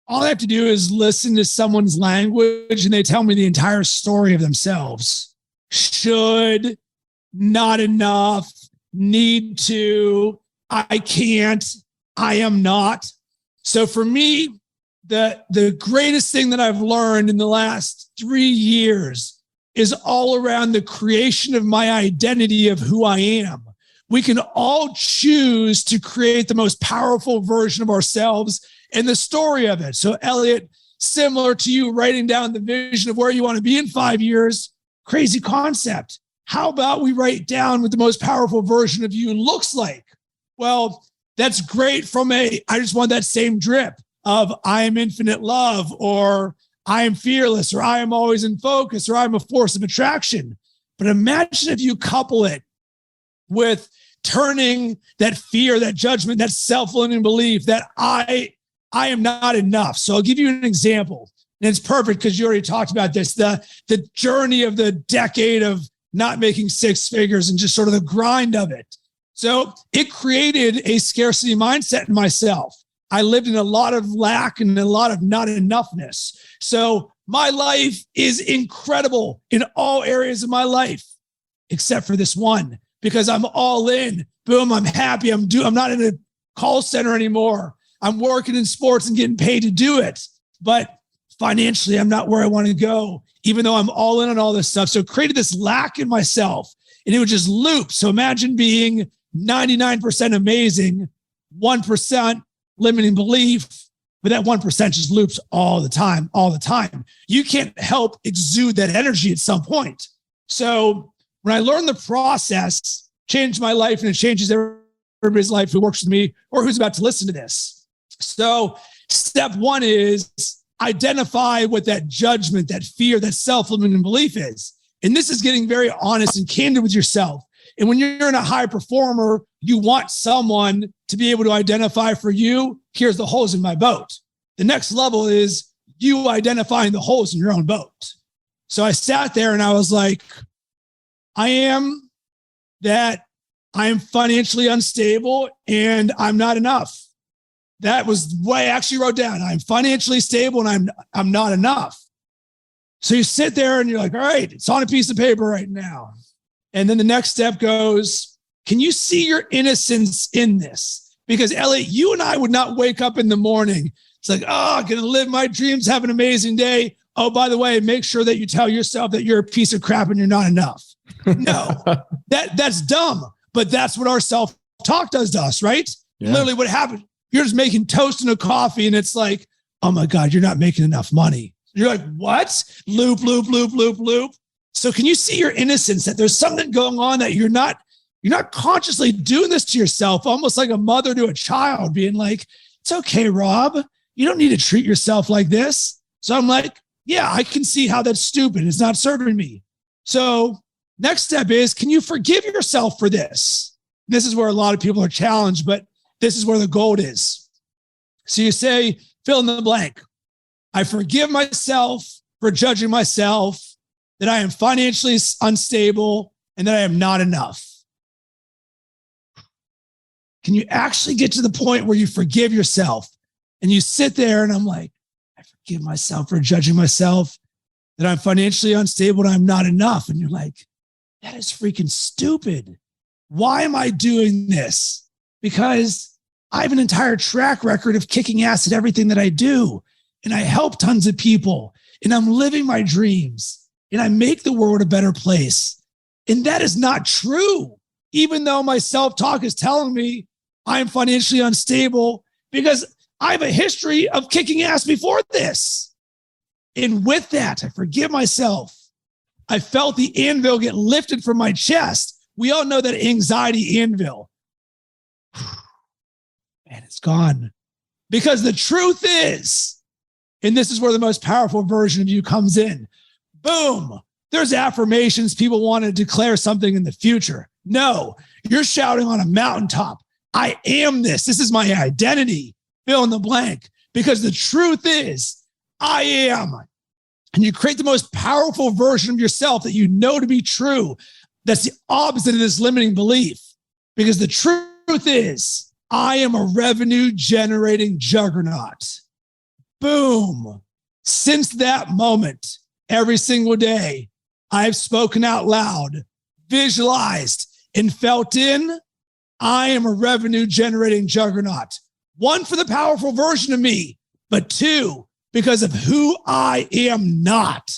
All I have to do is listen to someone's language and they tell me the entire story of themselves. Should, not enough, need to, I can't, I am not. So for me, the greatest thing that I've learned in the last 3 years is all around the creation of my identity of who I am. We can all choose to create the most powerful version of ourselves and the story of it. So Elliot, similar to you writing down the vision of where you want to be in 5 years, crazy concept. How about we write down what the most powerful version of you looks like? Well, that's great from I just want that same drip of I am infinite love, or I am fearless, or I am always in focus, or I'm a force of attraction. But imagine if you couple it with turning that fear, that judgment, that self-limiting belief that I am not enough. So I'll give you an example. And it's perfect because you already talked about this, the journey of the decade of not making six figures and just sort of the grind of it. So it created a scarcity mindset in myself. I lived in a lot of lack and a lot of not enoughness. So my life is incredible in all areas of my life, except for this one, because I'm all in. Boom, I'm happy. I'm not in a call center anymore. I'm working in sports and getting paid to do it. But financially, I'm not where I want to go, even though I'm all in on all this stuff. So it created this lack in myself, and it would just loop. So imagine being 99% amazing, 1% limiting belief, but that 1% just loops all the time. You can't help exude that energy at some point. So when I learned the process, changed my life, and it changes everybody's life who works with me or who's about to listen to this. So step one is identify what that judgment, that fear, that self-limiting belief is. And this is getting very honest and candid with yourself. And when you're in a high performer, you want someone to be able to identify for you, here's the holes in my boat. The next level is you identifying the holes in your own boat. So I sat there and I was like, I am that I am financially unstable and I'm not enough. That was what I actually wrote down. I'm financially stable and I'm not enough. So you sit there and you're like, all right, it's on a piece of paper right now. And then the next step goes, can you see your innocence in this? Because Elliot, you and I would not wake up in the morning. It's like, oh, I'm going to live my dreams, have an amazing day. Oh, by the way, make sure that you tell yourself that you're a piece of crap and you're not enough. No, that's dumb. But that's what our self-talk does to us, right? Yeah. Literally what happened. You're just making toast and a coffee and it's like, oh my God, you're not making enough money. You're like, what? Loop, loop, loop, loop, loop. So can you see your innocence that there's something going on that you're not consciously doing this to yourself, almost like a mother to a child being like, it's okay, Rob. You don't need to treat yourself like this. So I'm like, yeah, I can see how that's stupid. It's not serving me. So next step is, can you forgive yourself for this? This is where a lot of people are challenged, but this is where the gold is. So you say, fill in the blank. I forgive myself for judging myself, that I am financially unstable, and that I am not enough. Can you actually get to the point where you forgive yourself and you sit there and I'm like, I forgive myself for judging myself, that I'm financially unstable and I'm not enough. And you're like, that is freaking stupid. Why am I doing this? Because I have an entire track record of kicking ass at everything that I do. And I help tons of people and I'm living my dreams and I make the world a better place. And that is not true. Even though my self-talk is telling me I'm financially unstable because I have a history of kicking ass before this. And with that, I forgive myself. I felt the anvil get lifted from my chest. We all know that anxiety anvil. Man, it's gone. Because the truth is, and this is where the most powerful version of you comes in. Boom. There's affirmations. People want to declare something in the future. No, you're shouting on a mountaintop. I am this. This is my identity. Fill in the blank. Because the truth is, I am. And you create the most powerful version of yourself that you know to be true. That's the opposite of this limiting belief. Because the truth is, I am a revenue generating juggernaut. Boom. Since that moment, every single day, I've spoken out loud, visualized, and felt in, I am a revenue generating juggernaut. One, for the powerful version of me, but two, because of who I am not.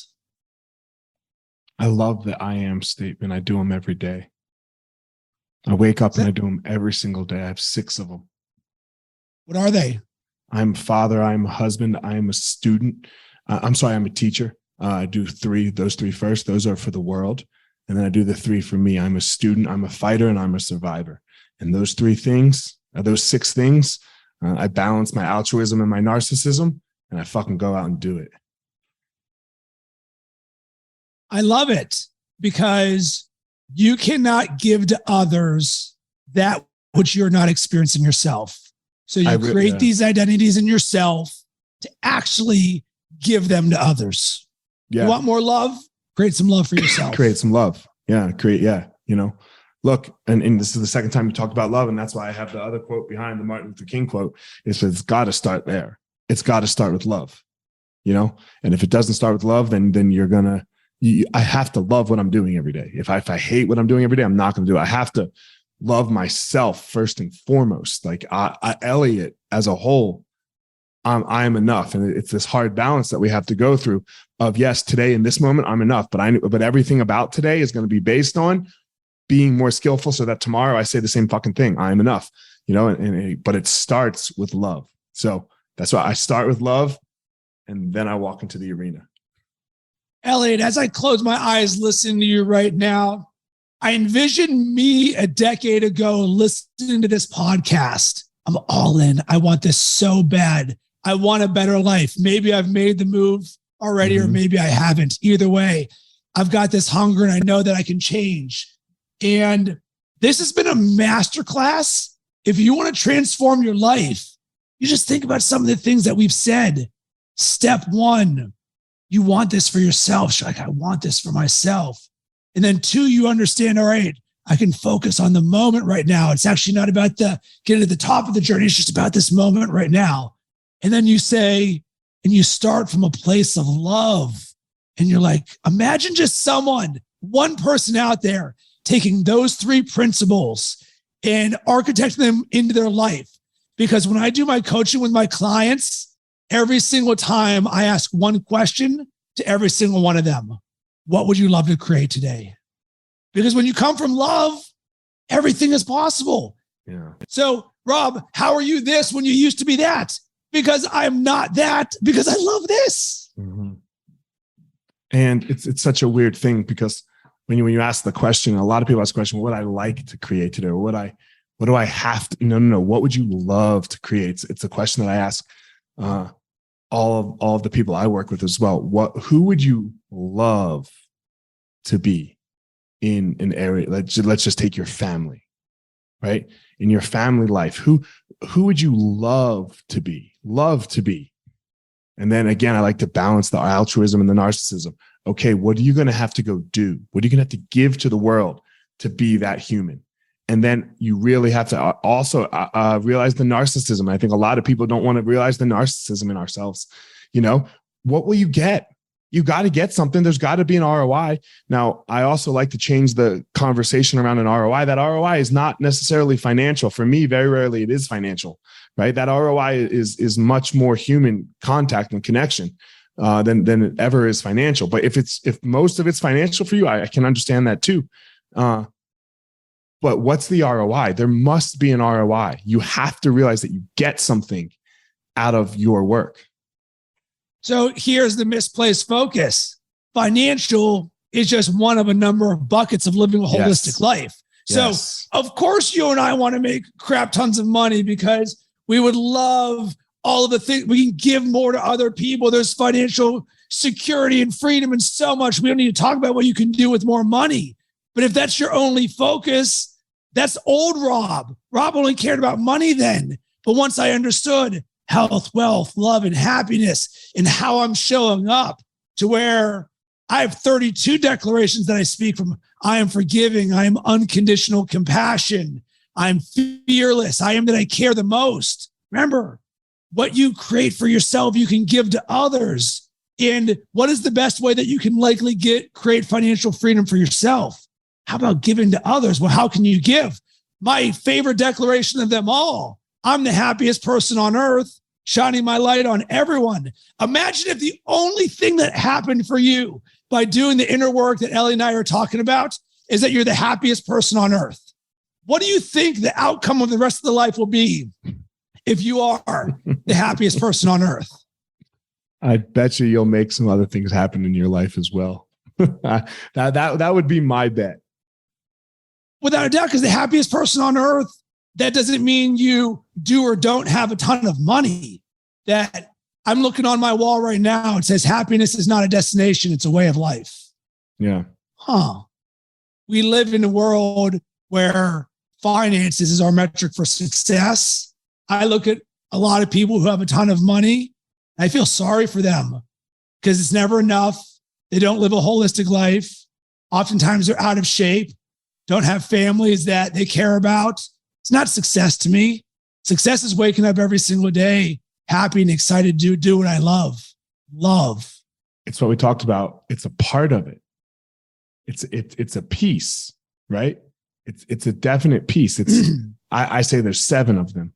I love the I am statement. I do them every day. I wake up and I do them every single day. I have 6 of them. What are they? I'm a father. I'm a husband. I'm a student. I'm a teacher. I do 3, those 3 first. Those are for the world. And then I do the 3 for me. I'm a student, I'm a fighter, and I'm a survivor. And those 3 things, those 6 things, I balance my altruism and my narcissism, and I fucking go out and do it. I love it because you cannot give to others that which you're not experiencing yourself. So you create these identities in yourself to actually give them to others. Yeah. You want more love? Create some love for yourself. Create some love. Yeah. Look, and this is the second time you talked about love. And that's why I have the other quote behind the Martin Luther King quote. It says, it's got to start there. It's got to start with love, and if it doesn't start with love, then I have to love what I'm doing every day. If I hate what I'm doing every day, I'm not going to do it. I have to love myself first and foremost. Like Elliot as a whole, I am enough. And it's this hard balance that we have to go through of, yes, today in this moment, I'm enough, but everything about today is going to be based on being more skillful so that tomorrow I say the same fucking thing. I'm enough, but it starts with love. So that's why I start with love and then I walk into the arena. Elliot, as I close my eyes listening to you right now, I envision me a decade ago listening to this podcast. I'm all in. I want this so bad. I want a better life. Maybe I've made the move already, or maybe I haven't. Either way, I've got this hunger and I know that I can change. And this has been a masterclass. If you want to transform your life, you just think about some of the things that we've said. Step 1, you want this for yourself. You're like, I want this for myself. And then 2, you understand, all right, I can focus on the moment right now. It's actually not about getting to the top of the journey. It's just about this moment right now. And then you say, and you start from a place of love. And you're like, imagine just one person out there taking those 3 principles and architecting them into their life. Because when I do my coaching with my clients, every single time I ask one question to every single one of them: what would you love to create today? Because when you come from love, everything is possible. Yeah. So, Rob, how are you this when you used to be that? Because I'm not that, because I love this. Mm-hmm. And it's such a weird thing, because when you ask the question, a lot of people ask the question, what would I like to create today? Or what do I have to, no. What would you love to create? It's a question that I ask all of the people I work with as well. Who would you love to be in an area? Let's just take your family, right? In your family life, who would you love to be? And then again, I like to balance the altruism and the narcissism. Okay, what are you going to have to go do? What are you going to have to give to the world to be that human? And then you really have to also realize the narcissism. I think a lot of people don't want to realize the narcissism in ourselves. What will you get? You got to get something. There's got to be an ROI. Now, I also like to change the conversation around an ROI. That ROI is not necessarily financial. For me, very rarely it is financial, right? That ROI is much more human contact and connection than it ever is financial. But if most of it's financial for you, I can understand that too. But what's the ROI? There must be an ROI. You have to realize that you get something out of your work. So here's the misplaced focus. Financial is just one of a number of buckets of living a holistic life. So of course you and I want to make crap tons of money because we would love all of the things. We can give more to other people. There's financial security and freedom and so much. We don't need to talk about what you can do with more money. But if that's your only focus, that's old Rob. Rob only cared about money then. But once I understood health, wealth, love, and happiness, and how I'm showing up to where I have 32 declarations that I speak from. I am forgiving. I am unconditional compassion. I'm fearless. I am that I care the most. Remember, what you create for yourself, you can give to others. And what is the best way that you can likely create financial freedom for yourself? How about giving to others? Well, how can you give? My favorite declaration of them all: I'm the happiest person on earth, shining my light on everyone. Imagine if the only thing that happened for you by doing the inner work that Ellie and I are talking about is that you're the happiest person on earth. What do you think the outcome of the rest of the life will be if you are the happiest person on earth? I bet you'll make some other things happen in your life as well. That would be my bet. Without a doubt, because the happiest person on earth, that doesn't mean you do or don't have a ton of money. That I'm looking on my wall right now. It says happiness is not a destination. It's a way of life. Yeah. We live in a world where finances is our metric for success. I look at a lot of people who have a ton of money. I feel sorry for them because it's never enough. They don't live a holistic life. Oftentimes they're out of shape, don't have families that they care about. It's not success to me. Success is waking up every single day, happy and excited to do what I love. Love. It's what we talked about. It's a part of it. It's a piece, right? It's a definite piece. It's I say there's 7 of them.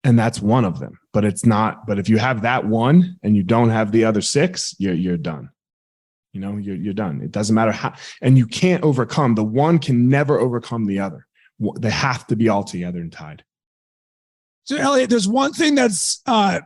And that's one of them, but it's not. But if you have that one and you don't have the other 6, you're done. You're done. It doesn't matter how, and you can't overcome. The one can never overcome the other. They have to be all together and tied. So Elliot, there's one thing that's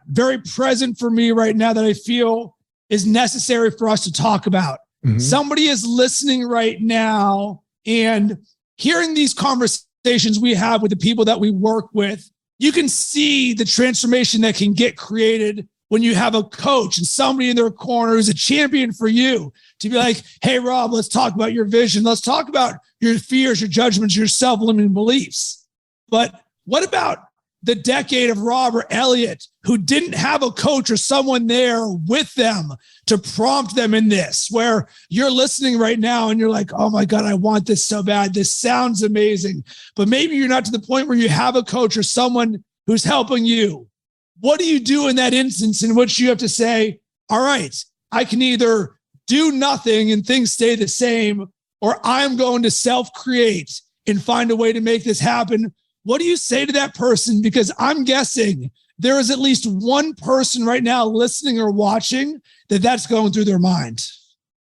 very present for me right now that I feel is necessary for us to talk about. Mm-hmm. Somebody is listening right now and hearing these conversations we have with the people that we work with. You can see the transformation that can get created when you have a coach and somebody in their corner who's a champion for you to be like, hey, Rob, let's talk about your vision. Let's talk about your fears, your judgments, your self-limiting beliefs. But what about the decade of Rob or Elliot who didn't have a coach or someone there with them to prompt them in this, where you're listening right now and you're like, oh my God, I want this so bad. This sounds amazing. But maybe you're not to the point where you have a coach or someone who's helping you. What do you do in that instance in which you have to say, all right, I can either do nothing and things stay the same, or I'm going to self-create and find a way to make this happen? What do you say to that person? Because I'm guessing there is at least one person right now listening or watching that's going through their mind.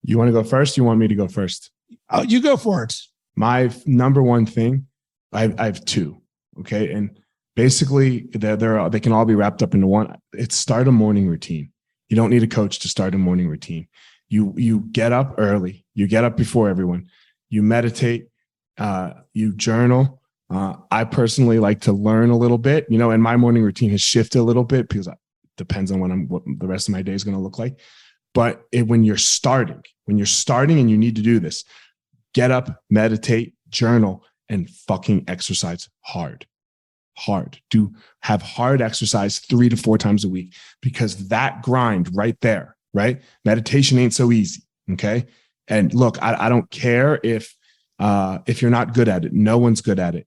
You want to go first? You want me to go first? Oh, you go for it. My number one thing, I have two. Okay. And basically they can all be wrapped up into one. It's start a morning routine. You don't need a coach to start a morning routine. You get up early. You get up before everyone. You meditate. You journal. I personally like to learn a little bit, and my morning routine has shifted a little bit because it depends on what the rest of my day is going to look like. But when you're starting and you need to do this, get up, meditate, journal, and fucking exercise hard. Have hard exercise 3 to 4 times a week, because that grind right there, right? Meditation ain't so easy. Okay. And look, I don't care if you're not good at it. No one's good at it.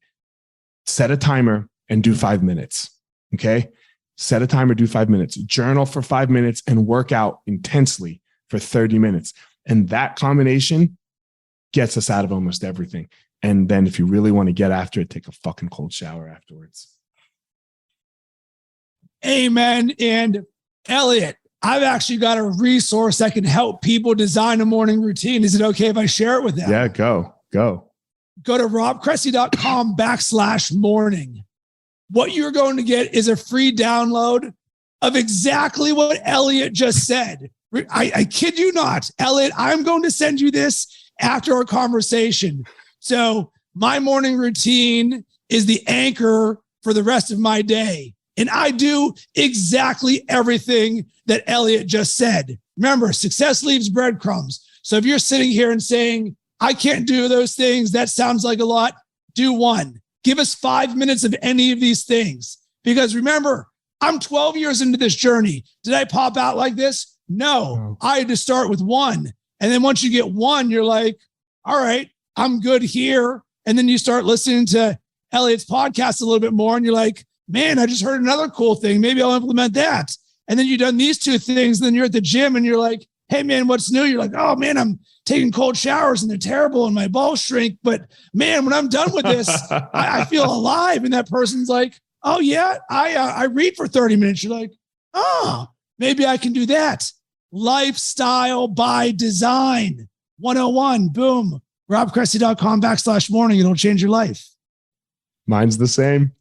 Set a timer and do 5 minutes. Okay. Set a timer, do 5 minutes, journal for 5 minutes, and work out intensely for 30 minutes. And that combination gets us out of almost everything. And then if you really want to get after it, take a fucking cold shower afterwards. Amen. And Elliot, I've actually got a resource that can help people design a morning routine. Is it okay if I share it with them? Yeah, go. Go to robcressy.com/morning. What you're going to get is a free download of exactly what Elliot just said. I kid you not, Elliot, I'm going to send you this after our conversation. So my morning routine is the anchor for the rest of my day. And I do exactly everything that Elliot just said. Remember, success leaves breadcrumbs. So if you're sitting here and saying, I can't do those things, that sounds like a lot, do one. Give us 5 minutes of any of these things. Because remember, I'm 12 years into this journey. Did I pop out like this? No. I had to start with one. And then once you get one, you're like, all right, I'm good here. And then you start listening to Elliot's podcast a little bit more. And you're like, man, I just heard another cool thing. Maybe I'll implement that. And then you've done these 2 things. And then you're at the gym and you're like, hey man, what's new? You're like, oh man, I'm taking cold showers and they're terrible and my balls shrink. But man, when I'm done with this, I feel alive. And that person's like, oh yeah, I read for 30 minutes. You're like, oh, maybe I can do that. Lifestyle by design 101. Boom. robcressy.com/morning. It'll change your life. Mine's the same.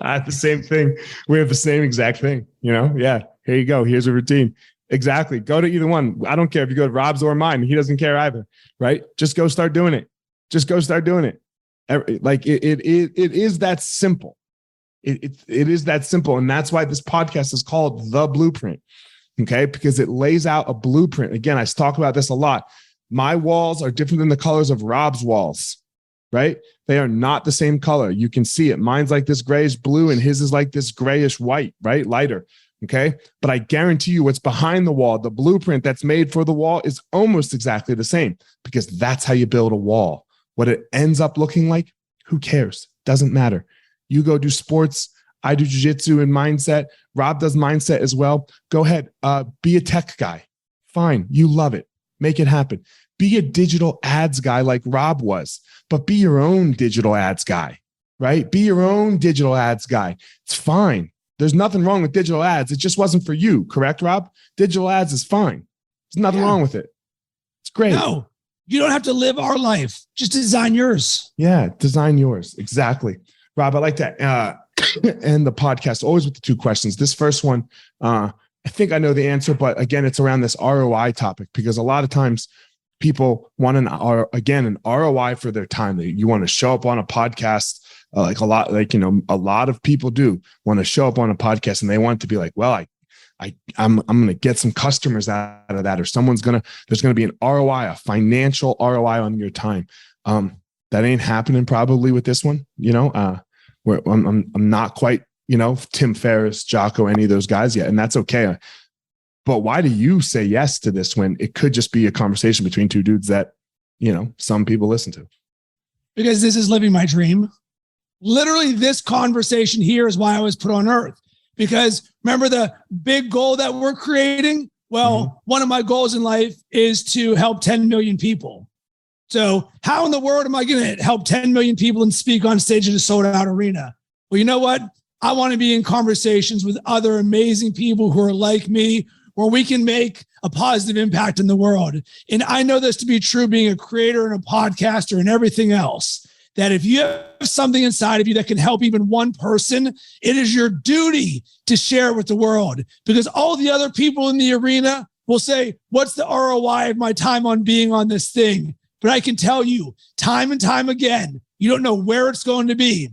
I have the same thing. We have the same exact thing, Yeah. Here you go. Here's a routine. Exactly. Go to either one. I don't care if you go to Rob's or mine. He doesn't care either, right? Just go start doing it. Like it is that simple. It is that simple. And that's why this podcast is called The Blueprint. Okay. Because it lays out a blueprint. Again, I talk about this a lot. My walls are different than the colors of Rob's walls, right? They are not the same color. You can see it. Mine's like this grayish blue and his is like this grayish white, right? Lighter. Okay. But I guarantee you what's behind the wall, the blueprint that's made for the wall, is almost exactly the same, because that's how you build a wall. What it ends up looking like, who cares? Doesn't matter. You go do sports. I do jiu-jitsu and mindset. Rob does mindset as well. Go ahead. Be a tech guy. Fine. You love it. Make it happen. Be a digital ads guy like Rob was, but be your own digital ads guy, right? Be your own digital ads guy. It's fine. There's nothing wrong with digital ads. It just wasn't for you. Correct, Rob? Digital ads is fine. There's nothing wrong with it. It's great. No, you don't have to live our life. Just design yours. Yeah, design yours. Exactly. Rob, I like to end the podcast always with the 2 questions. This first one, I think I know the answer, but again, it's around this ROI topic, because a lot of times people want an ROI for their time. You want to show up on a podcast. A lot of people do want to show up on a podcast and they want to be like, well, I'm going to get some customers out of that, or there's going to be an ROI, a financial ROI on your time. That ain't happening probably with this one. I'm not quite, Tim Ferriss, Jocko, any of those guys yet. And that's okay. But why do you say yes to this when it could just be a conversation between two dudes that, some people listen to? Because this is living my dream. Literally, this conversation here is why I was put on earth. Because remember the big goal that we're creating? Well, one of my goals in life is to help 10 million people. So how in the world am I going to help 10 million people and speak on stage in a sold out arena? Well, you know what? I want to be in conversations with other amazing people who are like me, where we can make a positive impact in the world. And I know this to be true being a creator and a podcaster and everything else, that if you have something inside of you that can help even one person, it is your duty to share it with the world, because all the other people in the arena will say, what's the ROI of my time on being on this thing? But I can tell you time and time again, you don't know where it's going to be.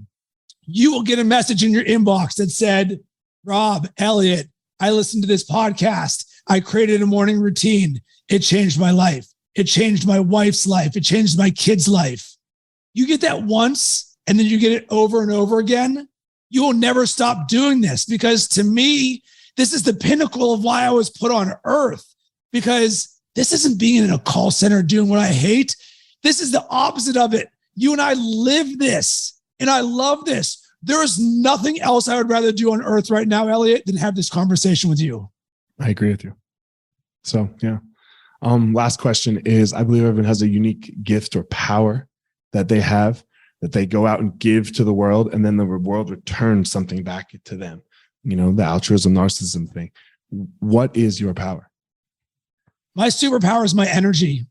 You will get a message in your inbox that said, Rob, Elliot, I listened to this podcast. I created a morning routine. It changed my life. It changed my wife's life. It changed my kid's life. You get that once, and then you get it over and over again. You will never stop doing this, because to me, this is the pinnacle of why I was put on earth, because this isn't being in a call center doing what I hate. This is the opposite of it. You and I live this, and I love this. There is nothing else I would rather do on earth right now, Elliot, than have this conversation with you. I agree with you. So, yeah. Last question is, I believe everyone has a unique gift or power that they have, that they go out and give to the world, and then the world returns something back to them. The altruism, narcissism thing. What is your power? My superpower is my energy.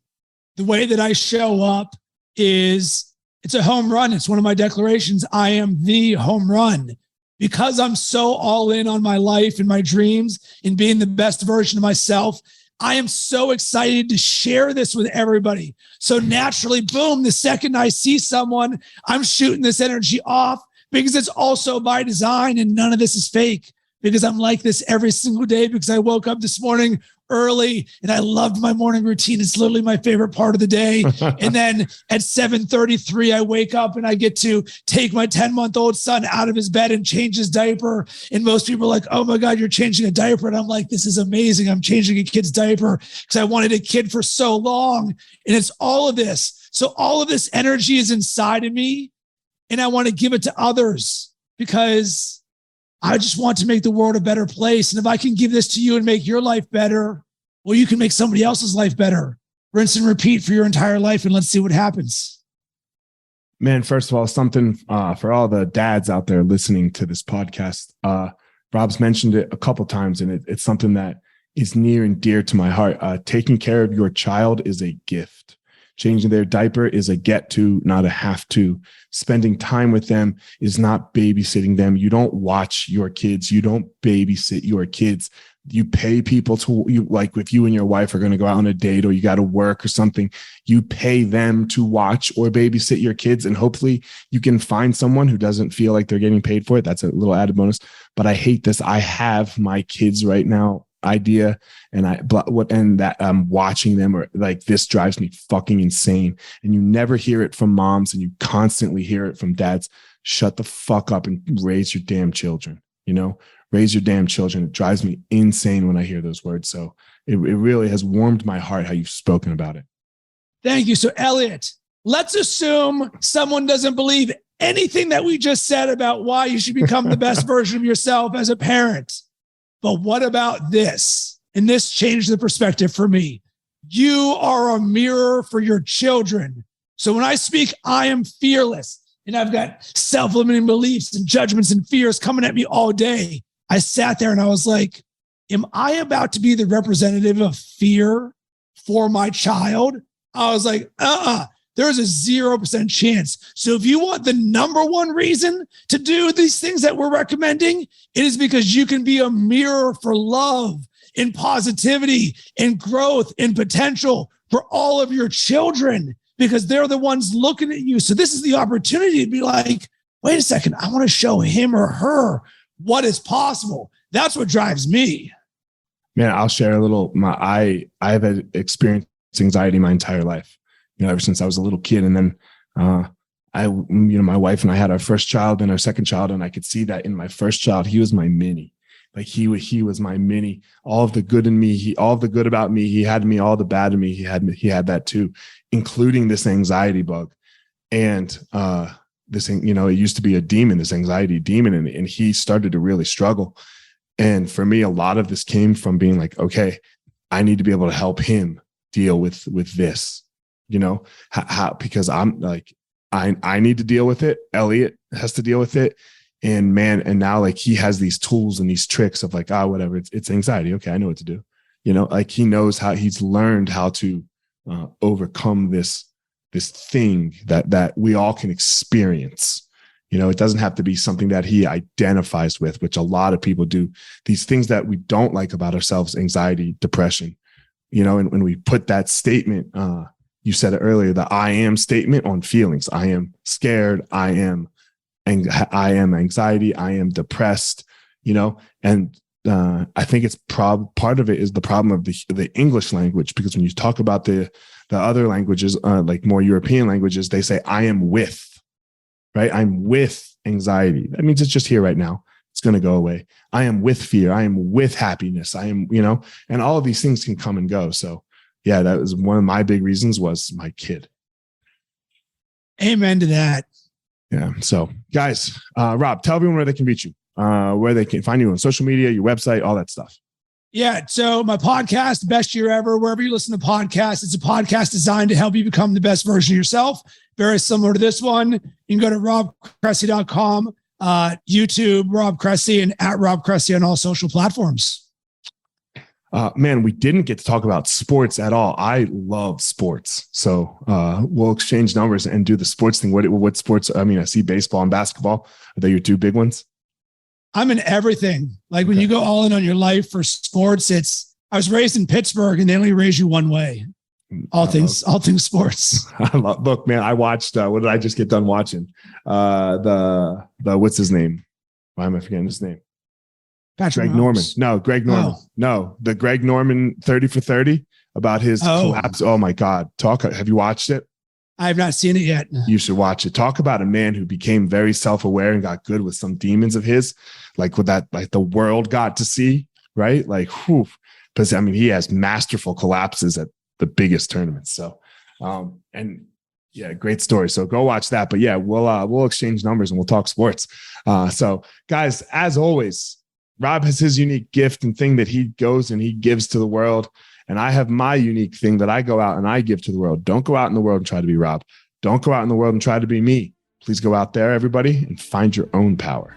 The way that I show up it's a home run. It's one of my declarations. I am the home run, because I'm so all in on my life and my dreams and being the best version of myself. I am so excited to share this with everybody. So naturally, boom, the second I see someone, I'm shooting this energy off, because it's also by design, and none of this is fake, because I'm like this every single day, because I woke up this morning early and I loved my morning routine. It's literally my favorite part of the day. And then at 7:33, I wake up and I get to take my 10-month-old son out of his bed and change his diaper. And most people are like, oh my God, you're changing a diaper. And I'm like, this is amazing. I'm changing a kid's diaper because I wanted a kid for so long. And it's all of this. So all of this energy is inside of me, and I want to give it to others, because I just want to make the world a better place. And if I can give this to you and make your life better, well, you can make somebody else's life better. Rinse and repeat for your entire life, and let's see what happens. Man, first of all, something for all the dads out there listening to this podcast. Rob's mentioned it a couple times, and it's something that is near and dear to my heart. Taking care of your child is a gift. Changing their diaper is a get to, not a have to. Spending time with them is not babysitting them. You don't watch your kids. You don't babysit your kids. You pay people like if you and your wife are going to go out on a date, or you got to work or something, you pay them to watch or babysit your kids. And hopefully you can find someone who doesn't feel like they're getting paid for it. That's a little added bonus. But I hate this. I have my kids right now idea, and I'm watching them, or like, this drives me fucking insane. And you never hear it from moms, and you constantly hear it from dads. Shut the fuck up and raise your damn children. Raise your damn children. It drives me insane when I hear those words. So it really has warmed my heart how you've spoken about it. Thank you. So Elliot, let's assume someone doesn't believe anything that we just said about why you should become the best version of yourself as a parent. But what about this? And this changed the perspective for me. You are a mirror for your children. So when I speak, I am fearless, and I've got self-limiting beliefs and judgments and fears coming at me all day. I sat there and I was like, am I about to be the representative of fear for my child? I was like, there's a 0% chance. So if you want the number one reason to do these things that we're recommending, it is because you can be a mirror for love and positivity and growth and potential for all of your children, because they're the ones looking at you. So this is the opportunity to be like, wait a second, I want to show him or her what is possible. That's what drives me. Man, I'll share a little. I've experienced anxiety my entire life. Ever since I was a little kid. And then my wife and I had our first child and our second child, and I could see that in my first child, he was my mini. Like he was my mini. All of the good in me, all of the good about me, he had me. All the bad in me, he had that too, including this anxiety bug. And this thing, it used to be a demon, this anxiety demon, and he started to really struggle. And for me, a lot of this came from being like, okay, I need to be able to help him deal with this, because I'm like, I need to deal with it. Elliot has to deal with it. And now like he has these tools and these tricks of like, whatever, it's anxiety. Okay, I know what to do. Like he knows he's learned how to overcome this thing that we all can experience. It doesn't have to be something that he identifies with, which a lot of people do. These things that we don't like about ourselves, anxiety, depression, and when we put that statement, you said it earlier, the I am statement on feelings. I am scared. I am anxiety. I am depressed, and I think it's part of it is the problem of the English language, because when you talk about the other languages, like more European languages, they say, I am with, right? I'm with anxiety. That means it's just here right now. It's going to go away. I am with fear. I am with happiness. I am, and all of these things can come and go. So yeah, that was one of my big reasons was my kid. Amen to that. Yeah. So guys, Rob, tell everyone where they can reach you, where they can find you on social media, your website, all that stuff. Yeah. So my podcast, Best Year Ever, wherever you listen to podcasts, it's a podcast designed to help you become the best version of yourself. Very similar to this one. You can go to robcressy.com, YouTube, Rob Cressy, and at Rob Cressy on all social platforms. Man, we didn't get to talk about sports at all. I love sports. So we'll exchange numbers and do the sports thing. What sports? I mean, I see baseball and basketball. Are they your two big ones? I'm in everything. Like when you go all in on your life for sports, I was raised in Pittsburgh and they only raise you one way. All things sports. Look, man, I watched, what did I just get done watching? The what's his name? Why am I forgetting his name? Patrick Greg Norman. No, Greg Norman. Oh. No, the Greg Norman 30 for 30 about his collapse. Oh my God. Have you watched it? I have not seen it yet. You should watch it. Talk about a man who became very self-aware and got good with some demons of his, like with that, like the world got to see, right? Like, whew. Because I mean, he has masterful collapses at the biggest tournaments. So, and yeah, great story. So go watch that. But yeah, we'll exchange numbers and we'll talk sports. So guys, as always, Rob has his unique gift and thing that he goes and he gives to the world. And I have my unique thing that I go out and I give to the world. Don't go out in the world and try to be Rob. Don't go out in the world and try to be me. Please go out there, everybody, and find your own power.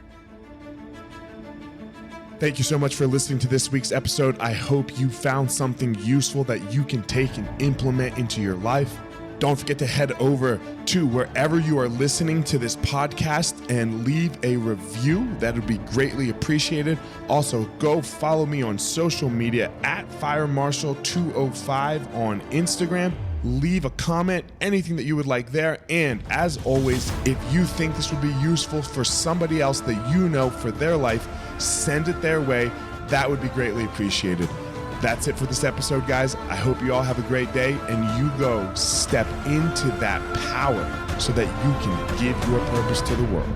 Thank you so much for listening to this week's episode. I hope you found something useful that you can take and implement into your life. Don't forget to head over to wherever you are listening to this podcast and leave a review. That would be greatly appreciated. Also, go follow me on social media at FireMarshal205 on Instagram. Leave a comment, anything that you would like there. And as always, if you think this would be useful for somebody else that you know for their life, send it their way. That would be greatly appreciated. That's it for this episode, guys. I hope you all have a great day and you go step into that power so that you can give your purpose to the world.